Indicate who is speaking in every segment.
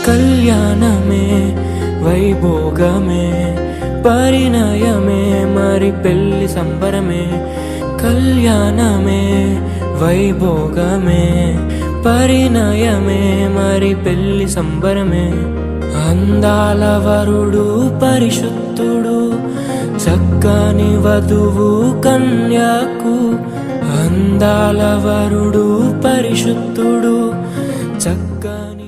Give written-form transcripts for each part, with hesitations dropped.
Speaker 1: కళ్యాణమే వైభోగమే పరిణయమే మరి పెళ్లి సంబరమే. కళ్యాణమే వైభోగమే పరిణయమే మరి పెళ్లి సంబరమే. అందాల వరుడు పరిశుద్ధుడు చక్కని వధువు కన్యాకు. అందాల వరుడు పరిశుద్ధుడు చక్కని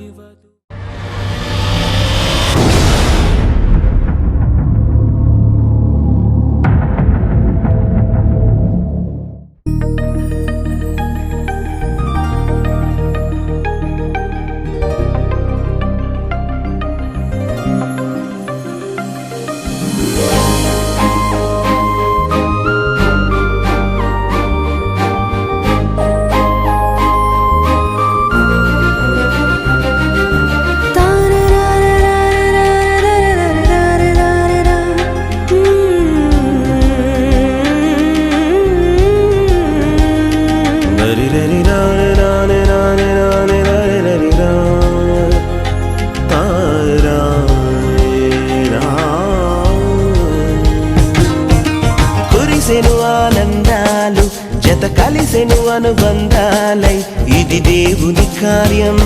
Speaker 1: ఆనందాలు జత కలిసెను అనుబంధాలై. ఇది దేవుని కార్యం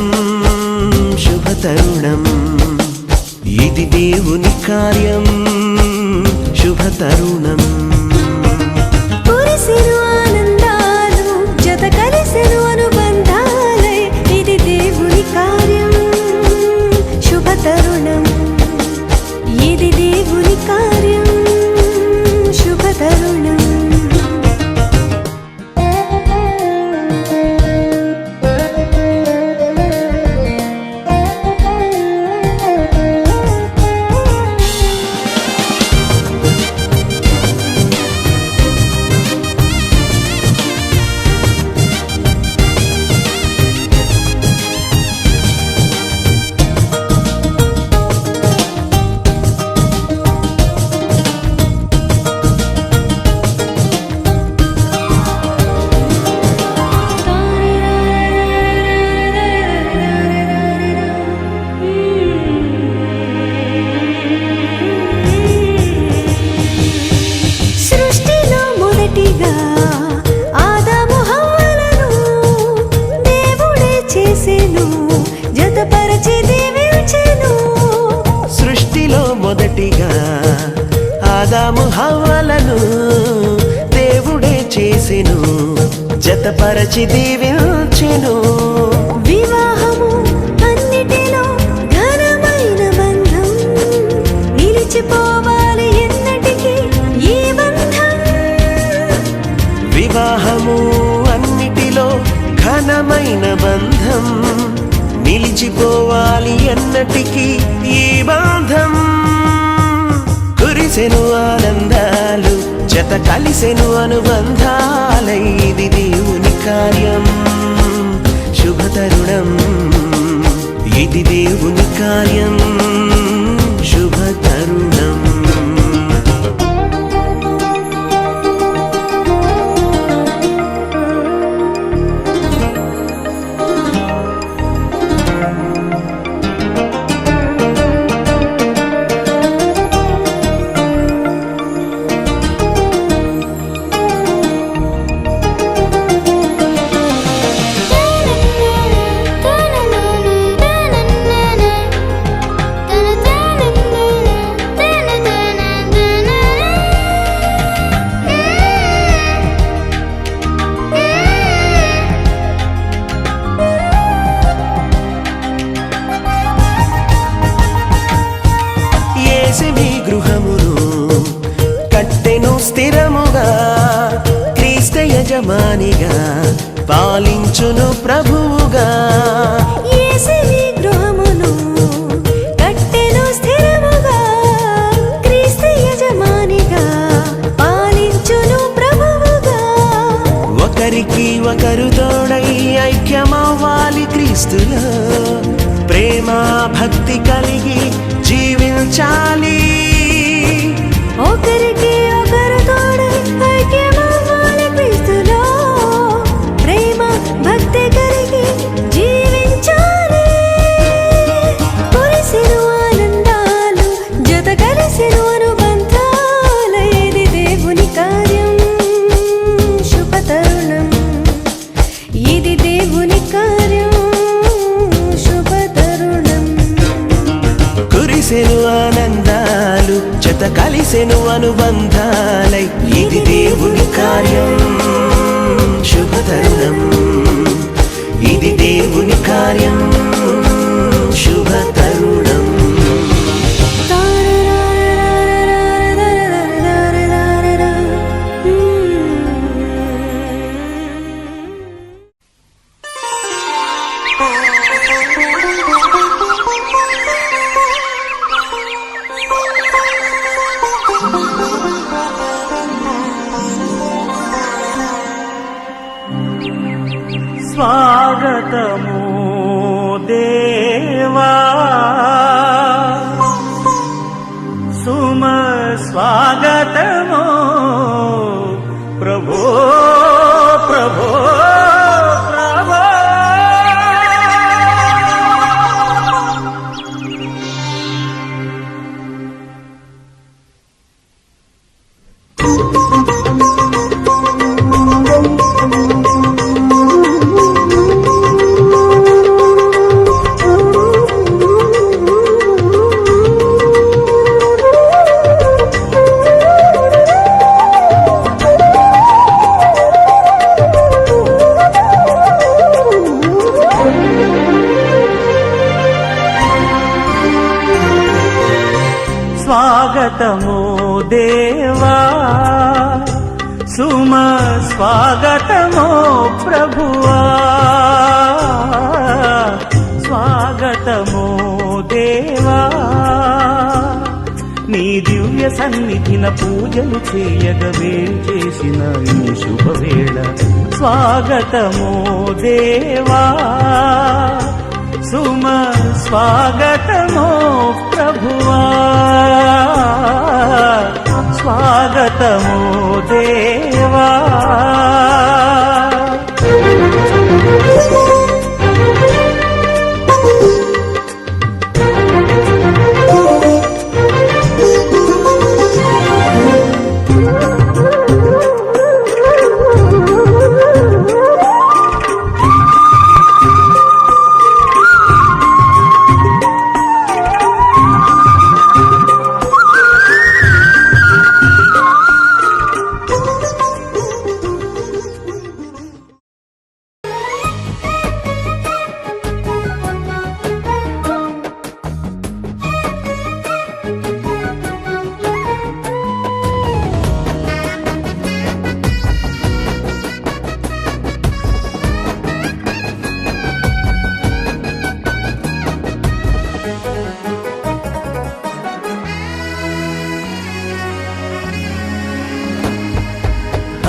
Speaker 1: శుభ తరుణం. ఇది దేవుని కార్యం శుభ తరుణం.
Speaker 2: కురిసెను ఆనందాలు జత కలిసెను అనుబంధాలై. ఇది దేవుని కార్యం శుభ తరుణం. ఇది దేవుని కార్యం శుభ తరుణం.
Speaker 3: సృష్టిలో మొదటిగా ఆదాము హవ్వలను దేవుడే చేసెను, జతపరచి దీవించెను.
Speaker 2: వివాహము అన్నిటిలో ఘనమైన బంధం, నిలిచిపోవాలి ఎన్నటికీ ఈ బంధం.
Speaker 3: వివాహము అన్నిటిలో ఘనమైన బంధం, నిలిచిపోవాలి ఎన్నటికీ ఈ బంధం. కురిసెను ఆనందాలు జత కలిసెను అనుబంధాలై. ఇది దేవుని కార్యం శుభ తరుణం. ఇది దేవుని కార్యం శుభ తరుణం. కట్టెను స్థిరముగా క్రీస్తు యజమానిగా పాలించును ప్రభువుగా.
Speaker 2: యేసుని గృహమును కట్టెను స్థిరముగా క్రీస్తు యజమానిగా పాలించును ప్రభువుగా.
Speaker 3: ఒకరికి ఒకరు తోడై ఐక్యమవ్వాలి క్రీస్తులో, ప్రేమ భక్తి కలిగి జీవించాలి.
Speaker 2: ఒకరికి ఒకరు తోడై ఐక్యమవ్వాలి క్రీస్తులో, ప్రేమ భక్తి కలిగి జీవించాలి.
Speaker 1: కలిసెను అనుబంధాలై ఇది దేవుని కార్యం శుభతరుణం ఇది దేవుని కార్యం శుభతరుణం
Speaker 3: స్వాగతము దేవా సుమ స్వాగతము ప్రభో ప్రభో ప్రభో స్వాగతము దేవా సుమ స్వాగతము ప్రభువా స్వాగతము దేవా నీ దివ్య సన్నిధిన పూజలు చేయగవే చేసిన ఈ శుభవేళ స్వాగతము దేవా సుమ స్వాగతము ప్రభువా స్వాగతము దేవా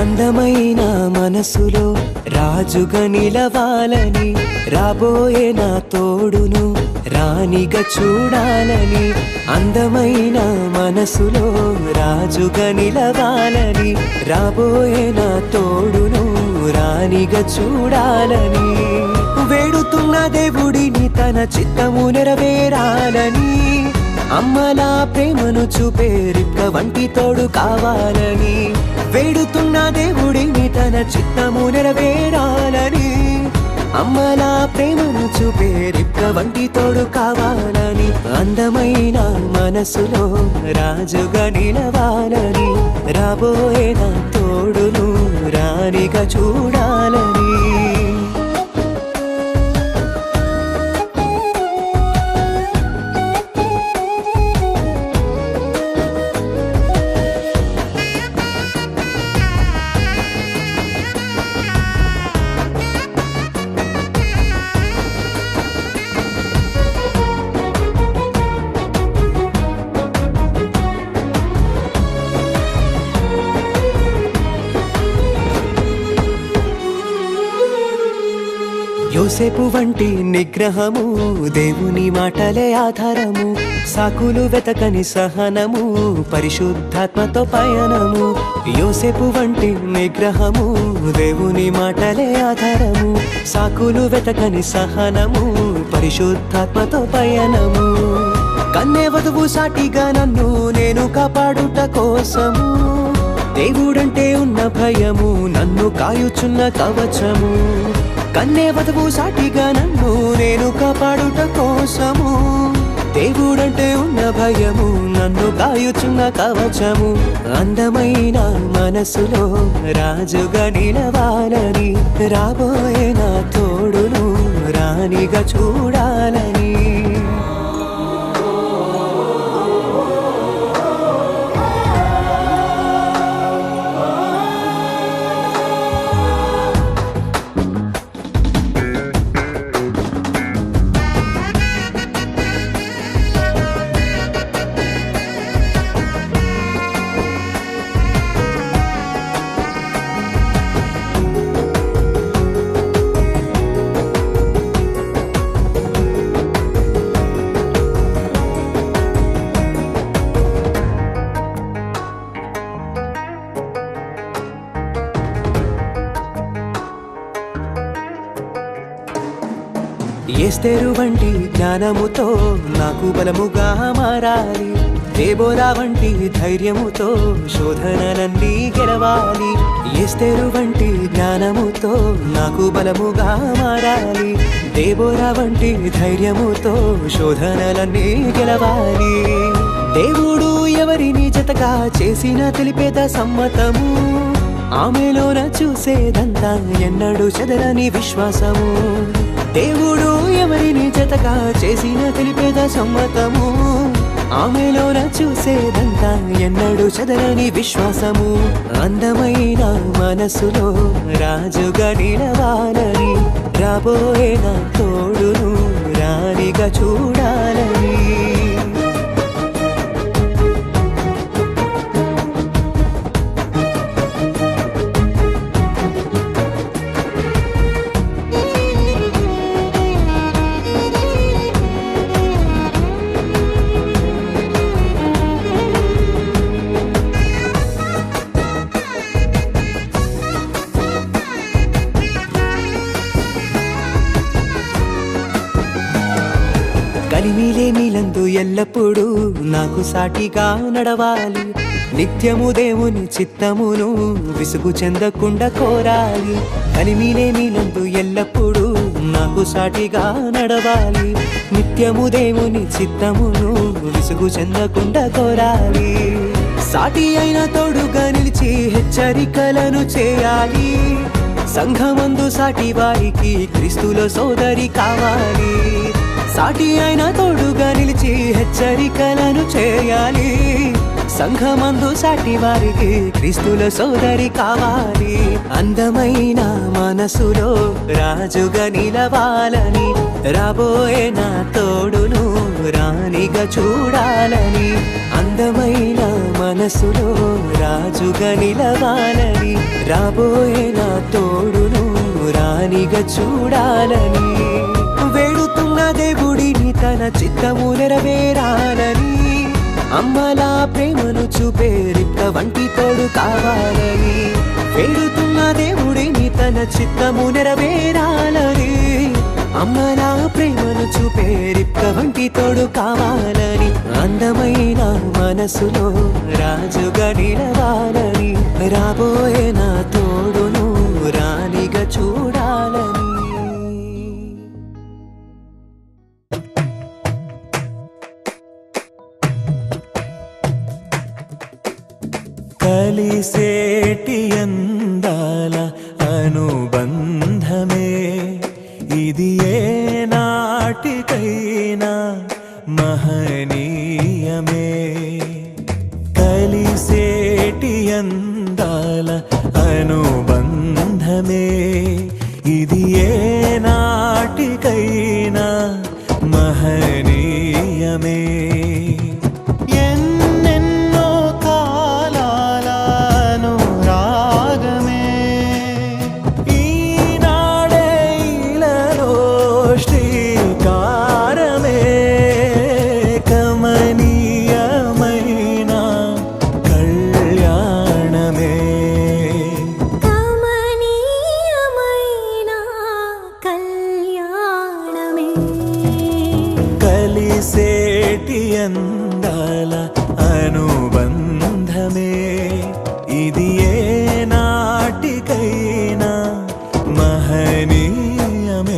Speaker 1: అందమైన మనసులో రాజుగా నిలవాలని రాబోయే నా తోడును రాణిగా చూడాలని అందమైన మనసులో రాజుగా నిలవాలని రాబోయే నా తోడును రాణిగా చూడాలని వేడుతున్న దేవుడిని తన చిత్తము నెరవేరాలని అమ్మలా ప్రేమను చూపే రిక్క వంటి తోడు కావాలని వేడుతున్న దేవుడిని తన చిత్తము నెరవేరాలని అమ్మలా ప్రేమను చూపే రిక్క వంటి తోడు కావాలని అందమైన మనసులో రాజుగా నిలవాలని రాబోయే నా తోడును రాణిగా చూడాలని యోసేపు వంటి నిగ్రహము దేవుని మాటలే ఆధారము సాకులు వెతకని సహనము పరిశుద్ధాత్మతో పయనము యోసేపు వంటి నిగ్రహము దేవుని మాటలే ఆధారము సాకులు వెతకని సహనము పరిశుద్ధాత్మతో పయనము కన్నే వధువు సాటిగా నన్ను నేను కాపాడుట కోసము దేవుడంటే ఉన్న భయము నన్ను కాయుచున్న కవచము కన్నే వధువు సాటిగా నన్ను నేను కాపాడుట కోసము దేవుడంటే ఉన్న భయము నన్ను కాయుచున్న కవచము. అందమైన మనసులో రాజుగా నిలవాలని, రాబోయే నా తోడును రాణిగా చూడాలని. ఎస్తేరు వంటి జ్ఞానముతో నాకు బలముగా మారాలి. దేబోరా వంటి ధైర్యముతో శోధనలన్నీ గెలవాలి. ఎస్తేరు వంటి జ్ఞానముతో నాకు బలముగా మారాలి. దేబోరా వంటి ధైర్యముతో శోధనలన్నీ గెలవాలి. దేవుడు ఎవరిని జతగా చేసిన తెలిపేద సమ్మతము, ఆమెలోన చూసేదంతా ఎన్నడూ చెదరని విశ్వాసము. దేవుడు ఎవరిని జతగా చేసిన తెలిపేద సమ్మతము, ఆమెలోన చూసేదంతా ఎన్నడూ చెదరని విశ్వాసము. అందమైన మనసులో రాజుగా నిలవాలని, రాబోయే నా తోడును రాణిగా చూడాలని. కలిమిలేమిలందు ఎల్లప్పుడూ నాకు సాటిగా నడవాలి. నిత్యము దేవుని చిత్తమును విసుగు చెందకుండా కోరాలి. కలిమిలేమిలందు ఎల్లప్పుడూ నాకు సాటిగా నడవాలి. నిత్యము దేవుని చిత్తమును విసుగు చెందకుండా కోరాలి. సాటి అయిన తోడుగా నిలిచి హెచ్చరికలను చేయాలి. సంఘమందు సాటి వారికి క్రీస్తులో సోదరి కావాలి. సాటి అయిన తోడుగా నిలిచి హెచ్చరికలను చేయాలి. సంఘమందు సాటి వారికి క్రీస్తుల సోదరి కావాలి. అందమైన మనసులో రాజుగా నిలవాలని, రాబోయే నా తోడును రాణిగా చూడాలని. అందమైన మనసులో రాజుగా నిలవాలని, రాబోయే నా తోడును రాణిగా చూడాలని. వేడుతున్న దేవుడిని తన చిత్తము నెరవేరాలని, అమ్మలా ప్రేమను చూపే రిక్క వంటి తోడు కావాలని. వేడుతున్న దేవుడిని తన చిత్తము నెరవేరాలని, అమ్మలా ప్రేమను చూపే రిక్క వంటి తోడు కావాలని. అందమైన మనసులో రాజుగా నిలవాలని, రాబోయే నా తోడును రాణిగా చూడాలని.
Speaker 4: కలిసేటి అందాల అనుబంధమే ఇది, ఏ నాటికైనా మహనీయమే. కలిసేటి అందాల అనుబంధమే ఇది, ఏ నాటికైనా మహనీయమే. కలిసేటి అందాల అనుబంధమే ఇది, ఏ నాటికైనా మహనీయమే.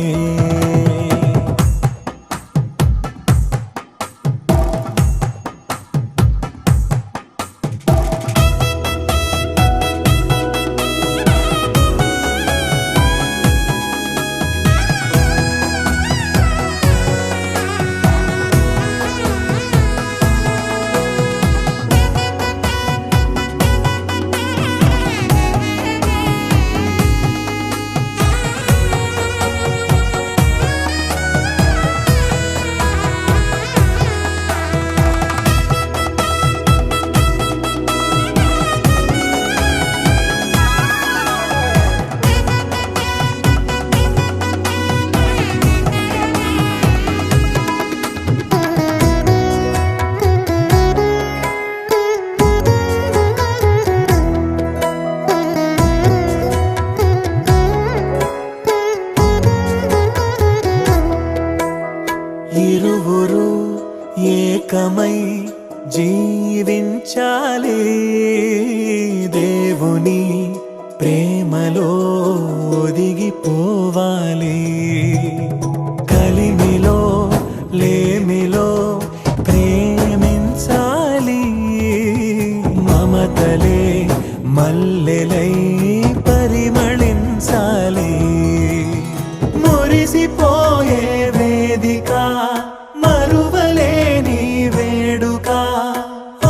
Speaker 4: ఇరువురు ఏకమై జీవించాలి, దేవుని ప్రేమలో ఒదిగిపోవాలి. కలిమిలో లేమిలో ప్రేమించాలి, మమతలే మల్లెలై పరిమళించాలి. మురిసిపోయే వేదిక, మరువలేని వేడుక,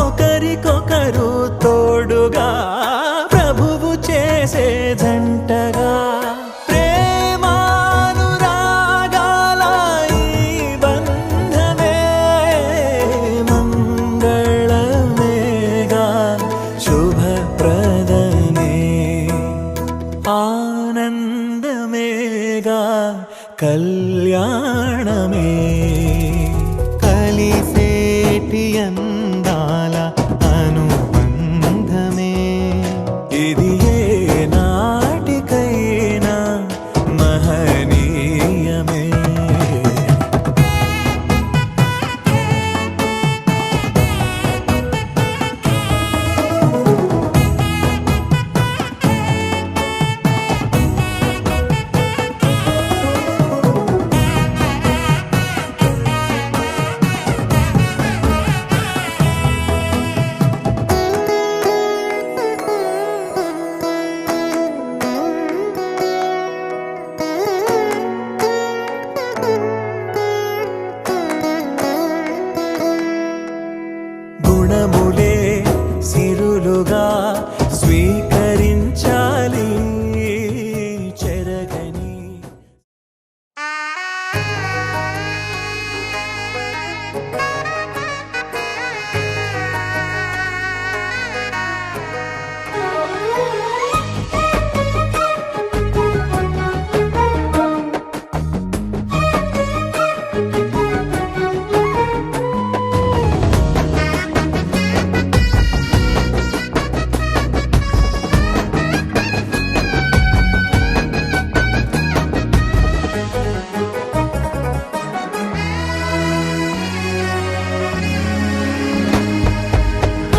Speaker 4: ఒకరికొకరు తోడుగా ప్రభువు చేసే జంటగా, ప్రేమానురాగాల ఈ బంధమే మంగళమేగా, శుభప్రదమే, ఆనందమేగా, కళ్యాణమే. కలిసేటి అందాల అనుబంధమే ఇది ఏ నాటికైనా మహనీయమే. గుణములే సిరులుగా స్వీకరించాలి, చెరగని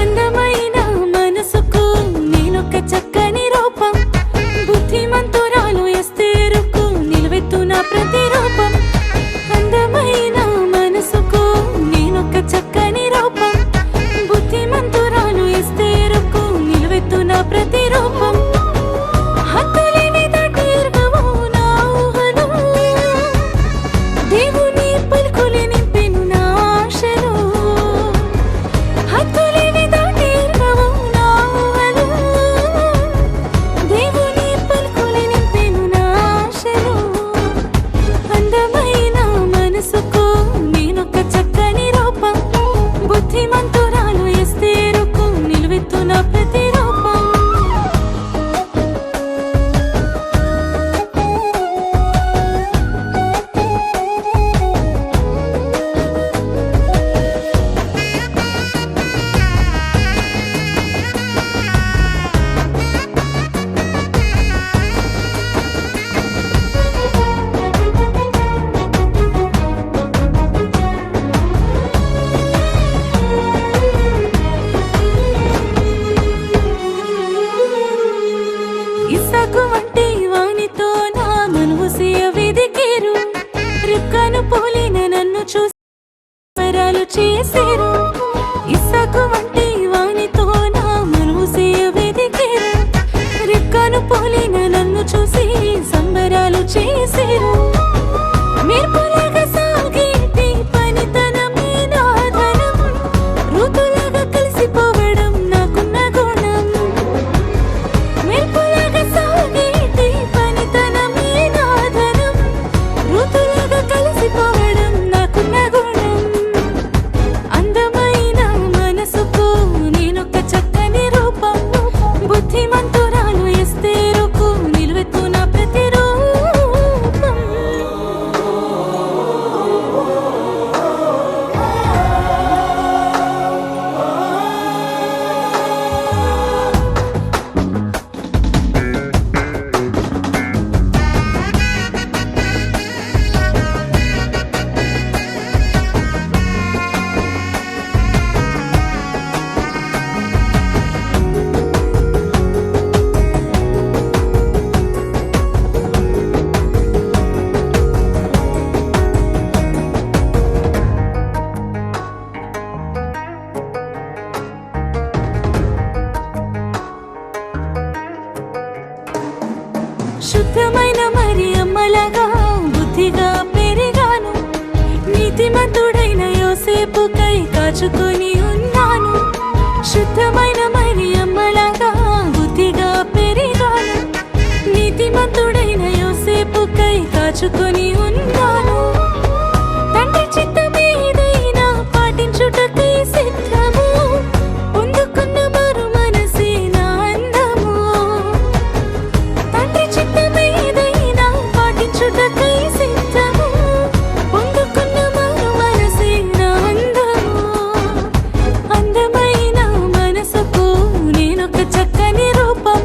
Speaker 2: అందమైన మనసుకు నేనొక చక్కని రూపం, బుద్ధిమంతురాలు ఎస్తేరుకు నిలువెత్తున ప్రతిరూపం. అందమైన మనసుకు నేనొక చక్కని రూపం, బుద్ధిమంతురాలు ఎస్తేరుకు నిలువెత్తున ప్రతిరూపం. హద్దులేని దాటిరుగవు నా ఊహలు, దేవుని పలుకులే నింపెను నా ఆశలు. హద్దులేని దాటిరుగవు నా ఊహలు, దేవుని పలుకులే నింపెను నా ఆశలు. అందమైన మనసుకు నేనొక చక్కని రూపం, బుద్ధిమంతురాలు ఎస్తేరుకు నిలువెత్తున ప్రతిరూపం. ఇస్సాకు వంటి వానితో నా మనుసియ వెదికిరు, రిబ్కాను పోలిన నన్ను చూసి వరాలు చేసిరు. ఇస్సాకు వంటి వానితో నా మనుసియ వెదికిరు, రిబ్కాను పోలిన నన్ను చూసి సంబరాలు చేసిరు. మెరుపులాగా సాగేటి పనితనమే నా ధనం, ఋతులాగా కలిసిపోవడం నాకున్న గుణం. మెరుపులాగా సాగేటి పనితనమే నా ధనం, ఋతులాగా కలిసిపోవడం నాకున్న గుణం. అందమైన మనసుకు నేనొక చక్కని రూపం, బుద్ధిమంతురాలు ఎస్తేరుకు నిలువెత్తున ప్రతిరూపం. అమ్మలాగా బుద్ధిగా పెరిగాను. నీతిమంతుడైన యోసేపుకై కాచుకొని ఉన్నాను. శుద్ధమైన మరి అమ్మలాగా బుద్ధిగా పెరిగాను. నీతిమంతుడైన యోసేపుకై కాచుకొని ఉన్నాను. తండ్రి చిత్తమేదైనా పాటించుటకై సిద్ధము. పొందుకున్న మరు మనసే నా అందము. తండ్రి చిత్తమేదైనా పాటించుటకై సిద్ధము. పొందుకున్న మరు మనసే నా అందము. అందమైన మనసుకు నేనొక చక్కని రూపం.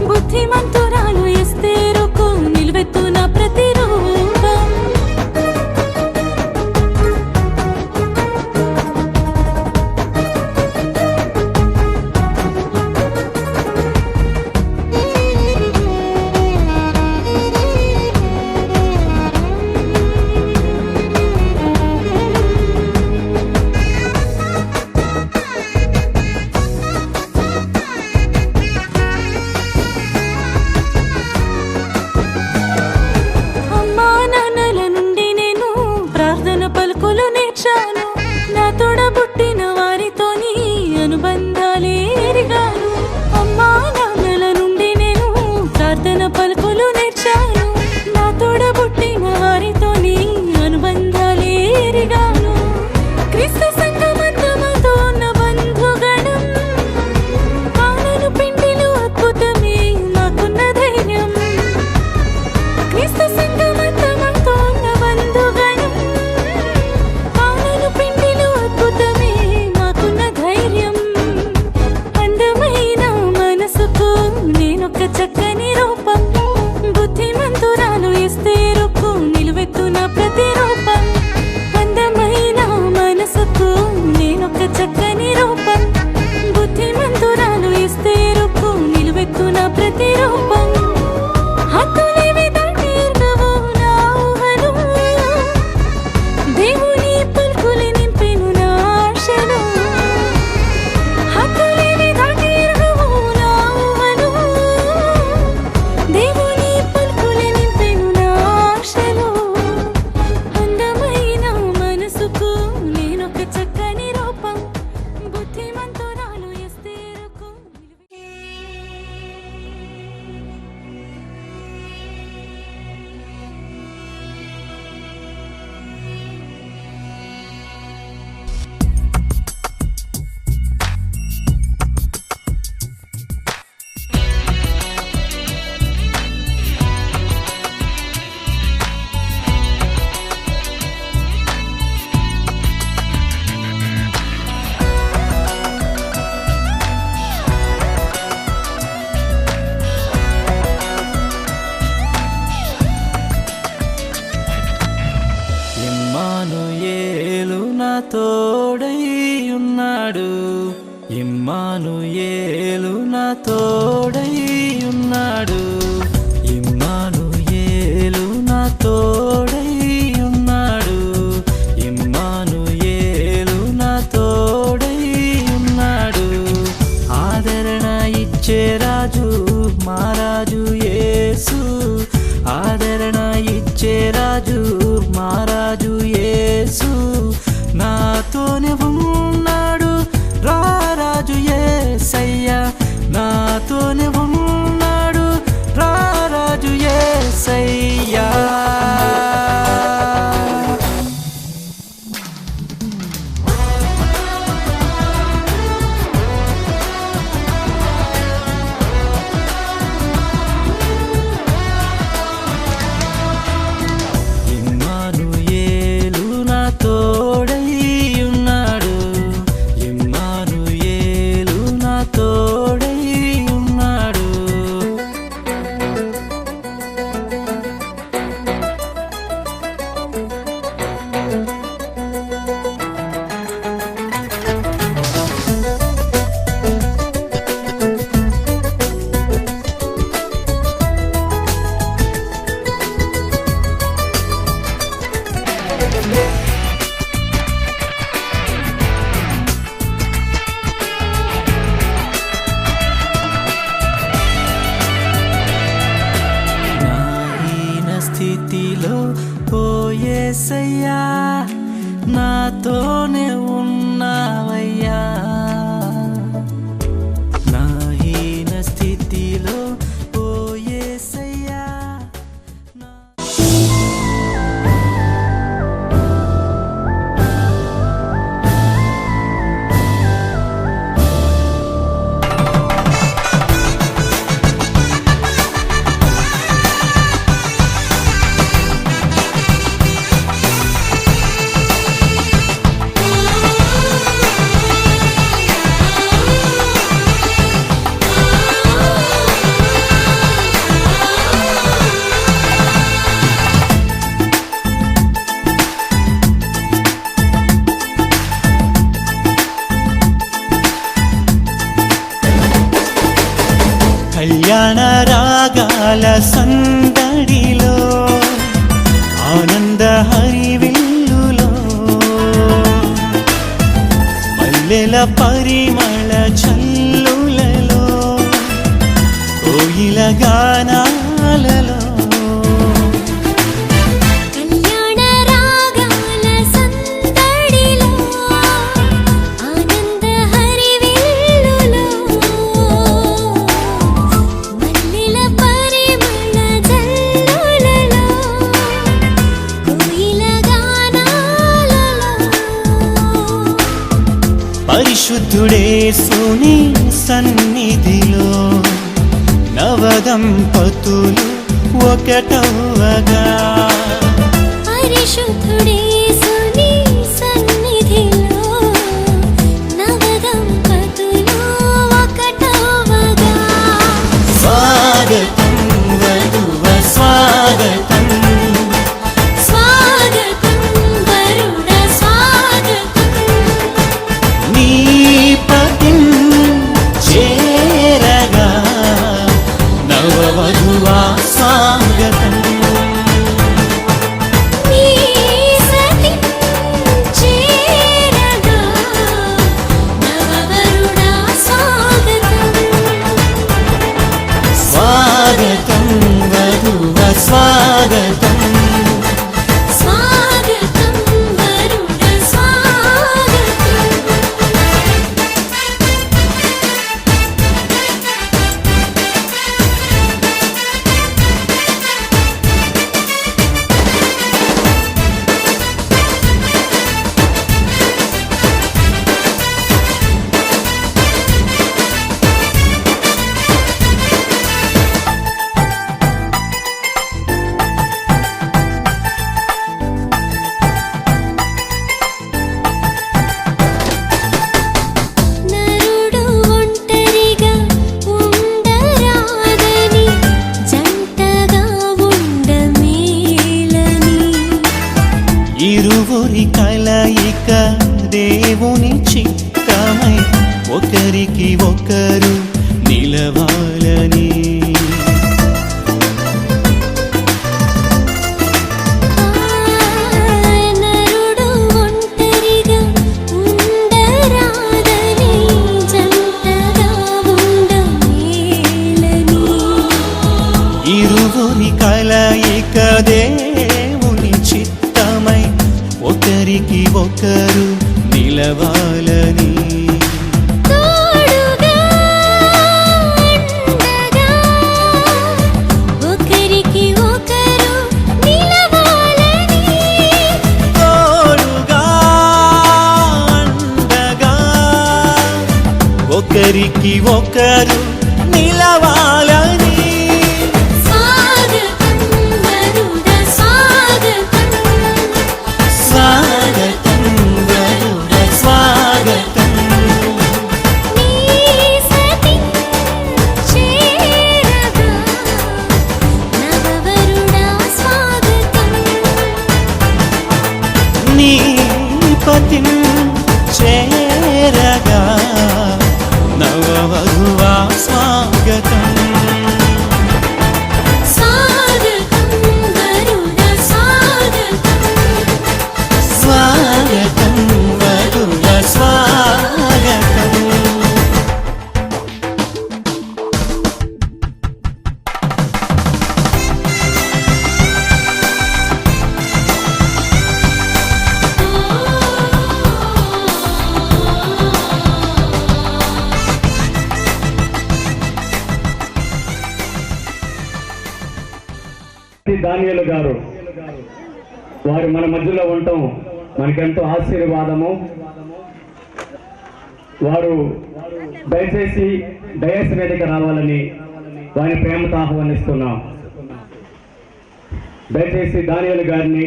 Speaker 2: బుద్ధిమంతురాలు ఎస్తేరుకు నిలువెత్తున ప్రతిరూపం. అమ్మా నాన్నల నుండి నేను ప్రార్థన పలుకులు నేర్చాను. నా తోడబుట్టిన వారితోని అనుబంధాలే ఎరిగాను. అమ్మా నాన్నల నుండి నేను ప్రార్థన పలుకులు నేర్చాను. నా తోడబుట్టిన వారితోని అనుబంధాలే ఎరిగాను. క్రీస్తు సంఘమంతముతో ఉన్న బంధుగణం. కానను పిండిలో అద్భుతమే నాకున్న ధైర్యం. క్రీస్తు సంఘమంతముతో ఉన్న బంధుగణం. కానను పిండిలో అద్భుతమే నాకున్న ధైర్యం. అందమైన మనసుకు నేనొక చక్కని రూపం. బుద్ధిమంతురాలు ఎస్తేరుకు నిలువెత్తున ప్రతిరూపం. అందమైన మనసుకు నేనొక చక్కని రూపం. బుద్ధిమంతురాలు ఎస్తేరుకు నిలువెత్తున ప్రతిరూపం. హద్దులేవి దాటి ఎరుగవు నా ఊహలు. దేవుని పలుకులు నింపెను నా ఆశలు. హద్దులేవి దాటి ఎరుగవు నా ఊహలు. దేవుని పలుకులు నింపెను నా ఆశలు. అందమైన మనసుకు నేనొక చక్కని రూపం. బుద్ధిమంతురాలు ఎస్తేరుకు
Speaker 4: ఇమ్మానుయేలు నా తోడై ఉన్నాడు. ఇమ్మానుయేలు నా తోడై ఉన్నాడు. ఇమ్మానుయేలు నా తోడై ఉన్నాడు. ఇమ్మానుయేలు నా తోడై ఉన్నాడు. ఆదరణ ఇచ్చే రాజు మా రాజు యేసు. ఆదరణ ఇచ్చే రాజు మా రాజు యేసు. నాతోనే ఉన్నాడు రా రాజు యేసయ్య. నాతోనే ఉన్నాడు రా రాజు యేసయ్య. నాతోనే ఉన్నావయ్యా నా హీన స్థితిలో ఓ యేసయ్యా కళ్యాణ రాగాల సందడిలో ఆనంద హరివిల్లులో మల్లెల పరిమళ చల్లులలో కోయిల గానాలలో
Speaker 2: కళ్యాణ రాగాల సందడిలో ఆనంద హరివిల్లులో మల్లెల పరిమళ జల్లులలో కోయిల గానాలలో
Speaker 4: పరిశుద్ధుడేసుని సన్నిధిలో నవదంపతులు ఒకటవగా
Speaker 2: పరిశుద్ధుడేసుని సన్నిధిలో నవదంపతులు ఒకటవగా
Speaker 4: స్వాగతం వధువ స్వాగతం
Speaker 2: స్వాగతం వరుణ స్వాగతం
Speaker 4: నీ పతిం చేరగా నవవధువా స్వాగతం
Speaker 2: నీ సతి చేరగా నవవరుణ స్వాగతం
Speaker 4: స్వాగతం వధువ స్వాగతం
Speaker 2: స్వాగతం వరుణ స్వాగతం నరుడు ఒంటరిగా ఉండరాదని జంటగా ఉండమేలని
Speaker 4: ఇరువురి కలయిక దేవుని చిత్తమై ఒకరికి ఒకరు నిలవాలని
Speaker 2: నరుడు ఒంటరిగా ఉండరాదని జంటగా ఉండమేలని
Speaker 4: ఇరువురి కలయిక దేవుని చిత్తమై ఒకరికి ఒకరు నిలవాలని
Speaker 2: తోడుగా ఉండగా ఒకరికి ఒకరు నిలవాలని
Speaker 4: తోడుగా ఉండగా ఒకరికి ఒకరు నిలవాలని
Speaker 2: స్వాగతం వరుణ స్వాగతం
Speaker 4: స్వాగతం వరుణ స్వాగతం
Speaker 2: నీ సతి చేరగా నవవరుణ స్వాగతం
Speaker 4: నీ పతిం చేరగా నవవధువా స్వాగతం
Speaker 2: స్వాగతం వరుణ స్వాగతం
Speaker 4: స్వాగతం వధువ స్వాగతం
Speaker 2: ఓ
Speaker 5: వారు మన మధ్యలో ఉండటం మనకెంతో ఆశీర్వాదము. వారు దయచేసి డయస్ వేదిక రావాలని వారి ప్రేమతో ఆహ్వానిస్తున్నాం. దయచేసి దానియేలు గారిని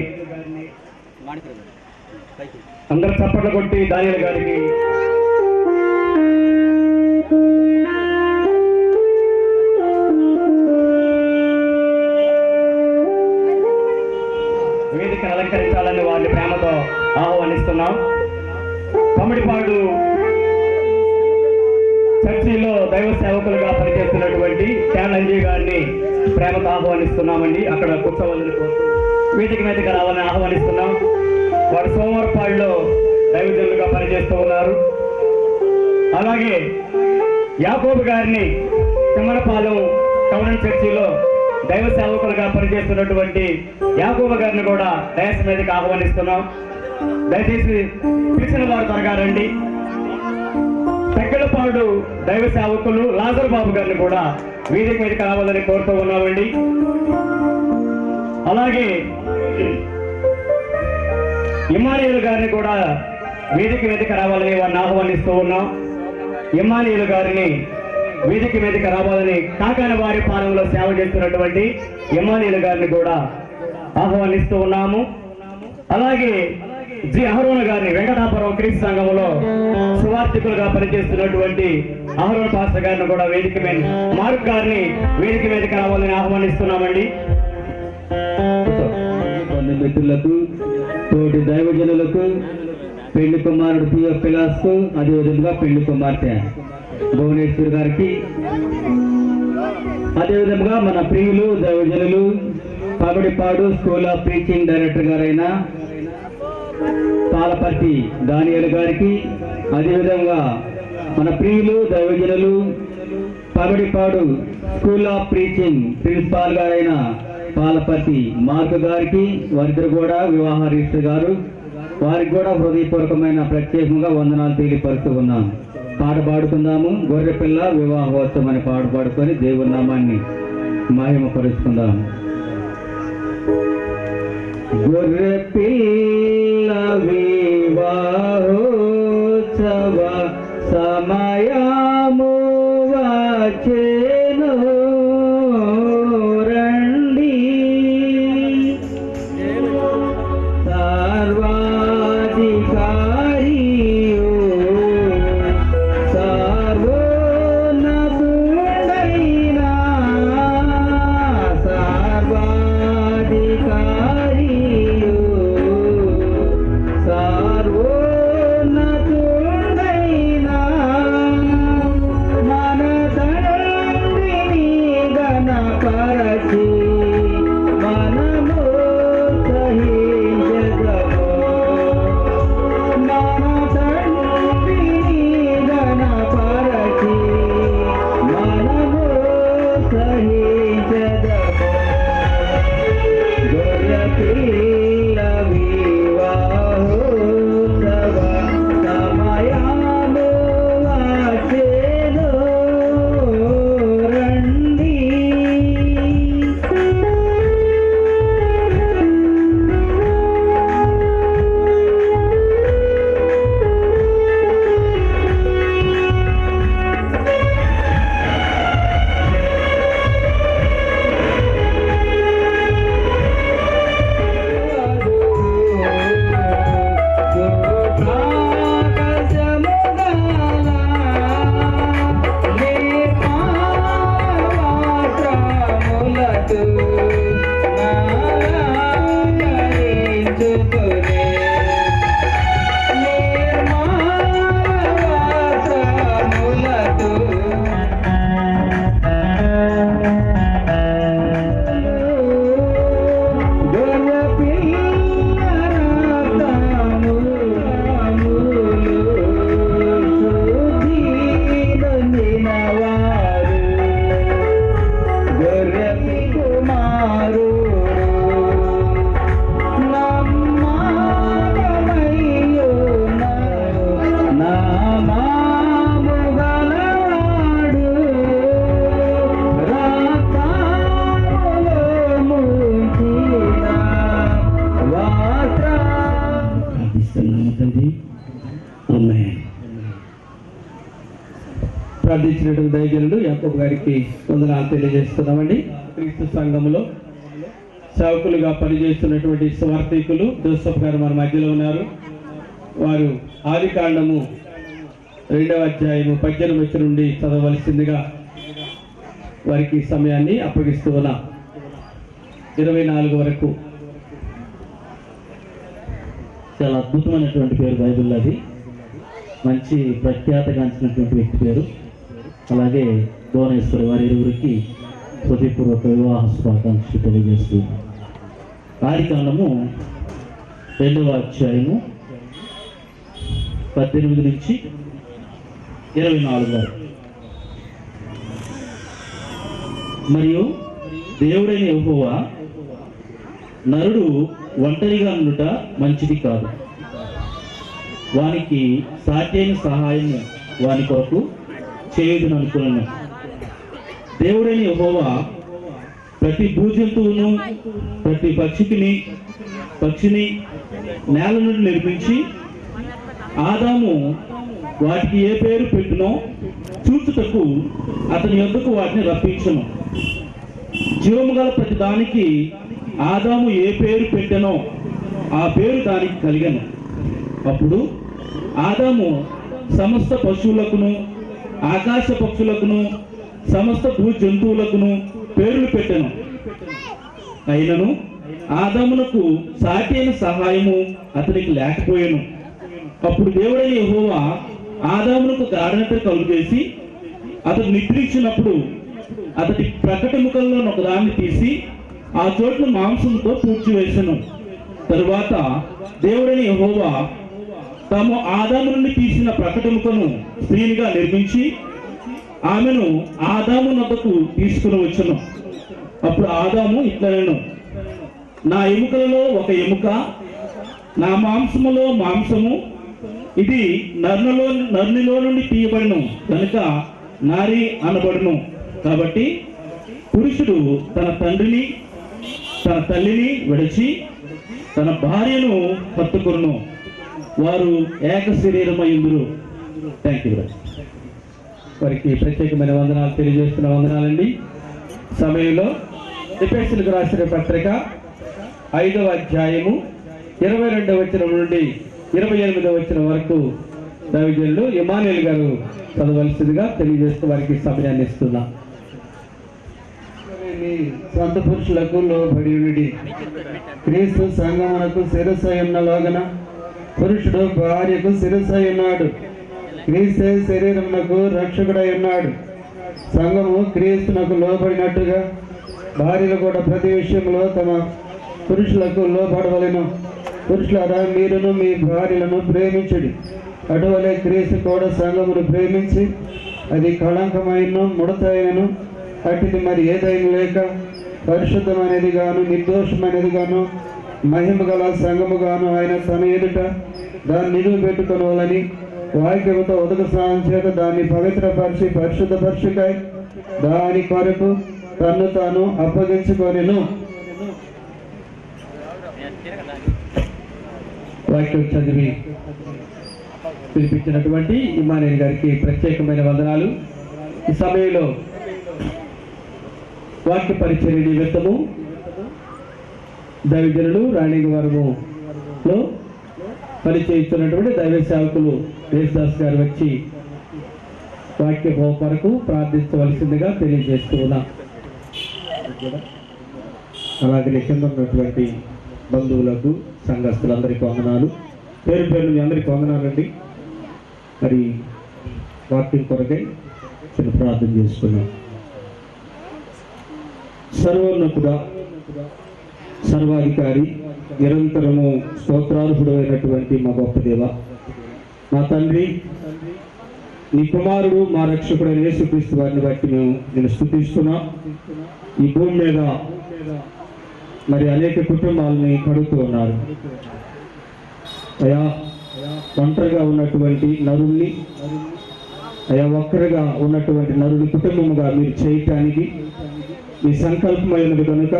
Speaker 5: అందరూ చప్పట్లు కొట్టి దానియేలు గారికి వేదికను అలంకరించాలని వారిని ప్రేమతో ఆహ్వానిస్తున్నాం. కమిడిపాడు చర్చిలో దైవ సేవకులుగా పనిచేస్తున్నటువంటి శ్యాలంజీ గారిని ప్రేమతో ఆహ్వానిస్తున్నామండి. అక్కడ కూర్చోవాలని వేదిక మీదకి రావాలని ఆహ్వానిస్తున్నాం. వాడు సోమవారపాడులో దైవజనులుగా పనిచేస్తూ ఉన్నారు. అలాగే యాకోబు గారిని తిమ్మరపాలెం టౌన్ చర్చిలో దైవ సేవకులుగా పనిచేస్తున్నటువంటి యాకోబు గారిని కూడా డయాస్ మీదకి ఆహ్వానిస్తున్నాం. దయచేసి పిలిచిన వారు త్వరగా రండి. తెక్కలపాడు దైవ సేవకులు లాజర్ బాబు గారిని కూడా వేదిక మీదకి రావాలని కోరుతూ ఉన్నామండి. అలాగే ఇమానియేలు గారిని కూడా వేదిక మీదకి రావాలని వారిని ఆహ్వానిస్తూ ఉన్నాం. ఇమానియేలు గారిని వేదిక మీదకి రావాలని కాకాని వారి పాలనలో సేవ చేస్తున్నటువంటి ఇమానియేలు గారిని కూడా ఆహ్వానిస్తూ ఉన్నాము. అలాగే జి అహరోన్ గారిని వెంకటాపురం క్రీస్తు సంఘంలో సువార్థికులుగా పనిచేస్తున్నటువంటి అహరోన్ పాస్టర్ గారిని కూడా వేదిక మీద మార్క్ గారిని వేదిక మీదకి రావాలని ఆహ్వానిస్తున్నామండి. మిత్రులకు, తోటి దైవజనులకు, పెళ్లి కుమారుడు పిఎఫ్ పిలాస్, అదేవిధంగా పెళ్లి కుమార్తె భువనేశ్వర్ గారికి, అదేవిధంగా మన ప్రియులు దైవజనులు పగడిపాడు స్కూల్ ఆఫ్ ప్రీచింగ్ డైరెక్టర్ గారైన పాలపర్తి దానియేలు గారికి, అదేవిధంగా మన ప్రియులు దైవజనులు పగడిపాడు స్కూల్ ఆఫ్ ప్రీచింగ్ ప్రిన్సిపాల్ గారైన పాలపర్తి మార్క్ గారికి, వారిద్దరు కూడా వివాహ రిజిస్టర్ గారు, వారికి కూడా హృదయపూర్వకమైన ప్రత్యేకంగా వందనాలు తెలియపరుస్తూ ఉన్నాం. పాట పాడుకుందాము. గొర్రెపిల్ల వివాహోత్సవం అని పాట పాడుకొని దేవుని నామాన్ని మహిమపరుచుకుందాం. గొర్రెపిల్ల వివాహోత్సవ సమయము వచ్చెను, రండి సర్వాధికారియు సర్వోన్నతుడైన సర్వాధికారియు తండ్రి. ఆమేన్. ప్రార్థించినటువంటి దైవజనుడు యాకోబు గారికి వందనాలు తెలియజేస్తున్నామండి. క్రీస్తు సంఘములో సేవకులుగా పనిచేస్తున్నటువంటి స్వార్థికులు జోసెఫ్ గారు మన మధ్యలో ఉన్నారు. వారు ఆదికాండము 2వ అధ్యాయము 18 వచనం నుండి చదవవలసిందిగా వారికి సమయాన్ని అప్పగిస్తూ ఉన్నాం. 24 వరకు.
Speaker 6: చాలా అద్భుతమైనటువంటి పేరు బైబిల్లో, అది మంచి ప్రఖ్యాతగాంచినటువంటి వ్యక్తి పేరు. అలాగే భువనేశ్వరి వారి ఇరువురికి హృదయపూర్వక వివాహ శుభాకాంక్షలు తెలియజేస్తున్నాను. ఆదికాండము 2వ అధ్యాయము 18 నుంచి 24 వరకు. మరియు దేవుడైన యెహోవా, నరుడు ఒంటరిగా ఉండుట మంచిది కాదు, వానికి సాధ్యమైన సహాయము వాని కొరకు చేయుదును అనుకున్నాను. దేవుడైన యెహోవా ప్రతి భూజంతువును ప్రతి పక్షిని నేల నుండి నిర్మించి ఆదాము వాటికి ఏ పేరు పెట్టునో చూచుటకు అతని యొద్దకు వాటిని రప్పించును. జీవము గల ప్రతి దానికి ఆదాము ఏ పేరు పెట్టెనో ఆ పేరు దానికి కలిగను. అప్పుడు ఆదాము సమస్త పశువులకును ఆకాశ పక్షులకును సమస్త భూ జంతువులకును పేర్లు పెట్టెను. అయినను ఆదామునకు సాటి అయిన సహాయము అతనికి లేకపోయాను. అప్పుడు దేవుడైన యెహోవా ఆదామునకు గాఢనిద్ర కలుగజేసి అతడు నిద్రించినప్పుడు అతడి ప్రకటముకల్లో ఒకదాన్ని తీసి ఆ చోట్ల మాంసంతో పూడ్చివేసెను. తరువాత దేవుడైన యెహోవా తాము ఆదాము నుండి తీసిన ప్రకటముకను స్త్రీనిగా నిర్మించి ఆమెను ఆదాము నొద్దకు తీసుకుని వచ్చెను. అప్పుడు ఆదాము ఇట్లనెను, నా ఎముకలలో ఒక ఎముక, నా మాంసములో మాంసము, ఇది నరునిలో నుండి తీయబడును కనుక నారి అనబడును. కాబట్టి పురుషుడు తన తండ్రిని తన తల్లిని విడిచి తన భార్యను హత్తుకొనును, వారు ఏక శరీరమైందురు. Thank you. వారికి ప్రత్యేకమైన వందనాలు తెలియజేస్తున్న వందనాలండి. సమయంలో ఎఫెసీయులకు రాసిన పత్రిక 5వ అధ్యాయము 22వ వచనం నుండి 28వ వచనం వరకు దైవజనులు ఇమానుయేల్ గారు చదవలసిందిగా తెలియజేస్తూ వారికి సమయాన్ని ఇస్తున్నా.
Speaker 7: సంత పురుషులకు లోబడి క్రీస్తు సంగమునకు శిరస్సై ఉన్నలాగన పురుషుడు భార్యకు శిరస్సై ఉన్నాడు. క్రీస్తే శరీరమునకు రక్షకుడై ఉన్నాడు. సంఘము క్రీస్తునకు లోబడినట్టుగా భార్యలు కూడా ప్రతి విషయంలో తమ పురుషులకు లోబడవలెను. పురుషులారా, మీరును మీ భార్యలను ప్రేమించుడి. అటువలే క్రీస్తు కూడా సంఘమును ప్రేమించి అది కళంకమైన ముడతైనను అటుది మరి ఏదైనా లేక పరిశుద్ధమైనది గాను నిర్దోషమైనది గాను మహిమ గల సంఘము గాను ఆయన తన ఎదుట దాన్ని నిలువ పెట్టుకోవాలని వాక్యముతో ఉదక స్నానం చేత దాన్ని పవిత్రపరిచి పరిశుద్ధపరచుకై దాని కొరకు తన్ను తాను అప్పగించుకొనెను.
Speaker 5: వాక్యం చదివి పిలిపించినటువంటి ఇమానుయేల్ గారికి ప్రత్యేకమైన వందనాలు. ఈ సమయంలో వాక్య పరిచర్య నిమిత్తము దైవజనులు రాణిగవరములో పనిచేస్తున్నటువంటి దైవ సేవకులు యేసుదాస్ గారు వచ్చి వాక్య కొరకు ప్రార్థించవలసిందిగా తెలియజేస్తూ ఉన్నా. అలాగే కింద ఉన్నటువంటి బంధువులకు సంఘస్థులందరికీ వందనాలు. పేరు పేరు మీ అందరికీ వందనాలండి. మరి వాక్యం కొరకై చిన్న ప్రార్థన చేసుకున్నాం. సర్వోన్నతుడా, సర్వాధికారి, నిరంతరము స్తోత్రార్హుడు అయినటువంటి మా గొప్ప దేవ, మా తండ్రి, నీ కుమారుడు మా రక్షకుడైన యేసుక్రీస్తు వారిని బట్టి మేము నేను స్తుతిస్తున్నాం. ఈ భూమి మీద మరి అనేక కుటుంబాలని కడుగుతూ ఉన్నారు అయా. ఒంటరిగా ఉన్నటువంటి నరుల్ని అయా, ఒక్కరిగా ఉన్నటువంటి నరుని కుటుంబముగా మీరు చేయటానికి మీ సంకల్పమైనది కనుక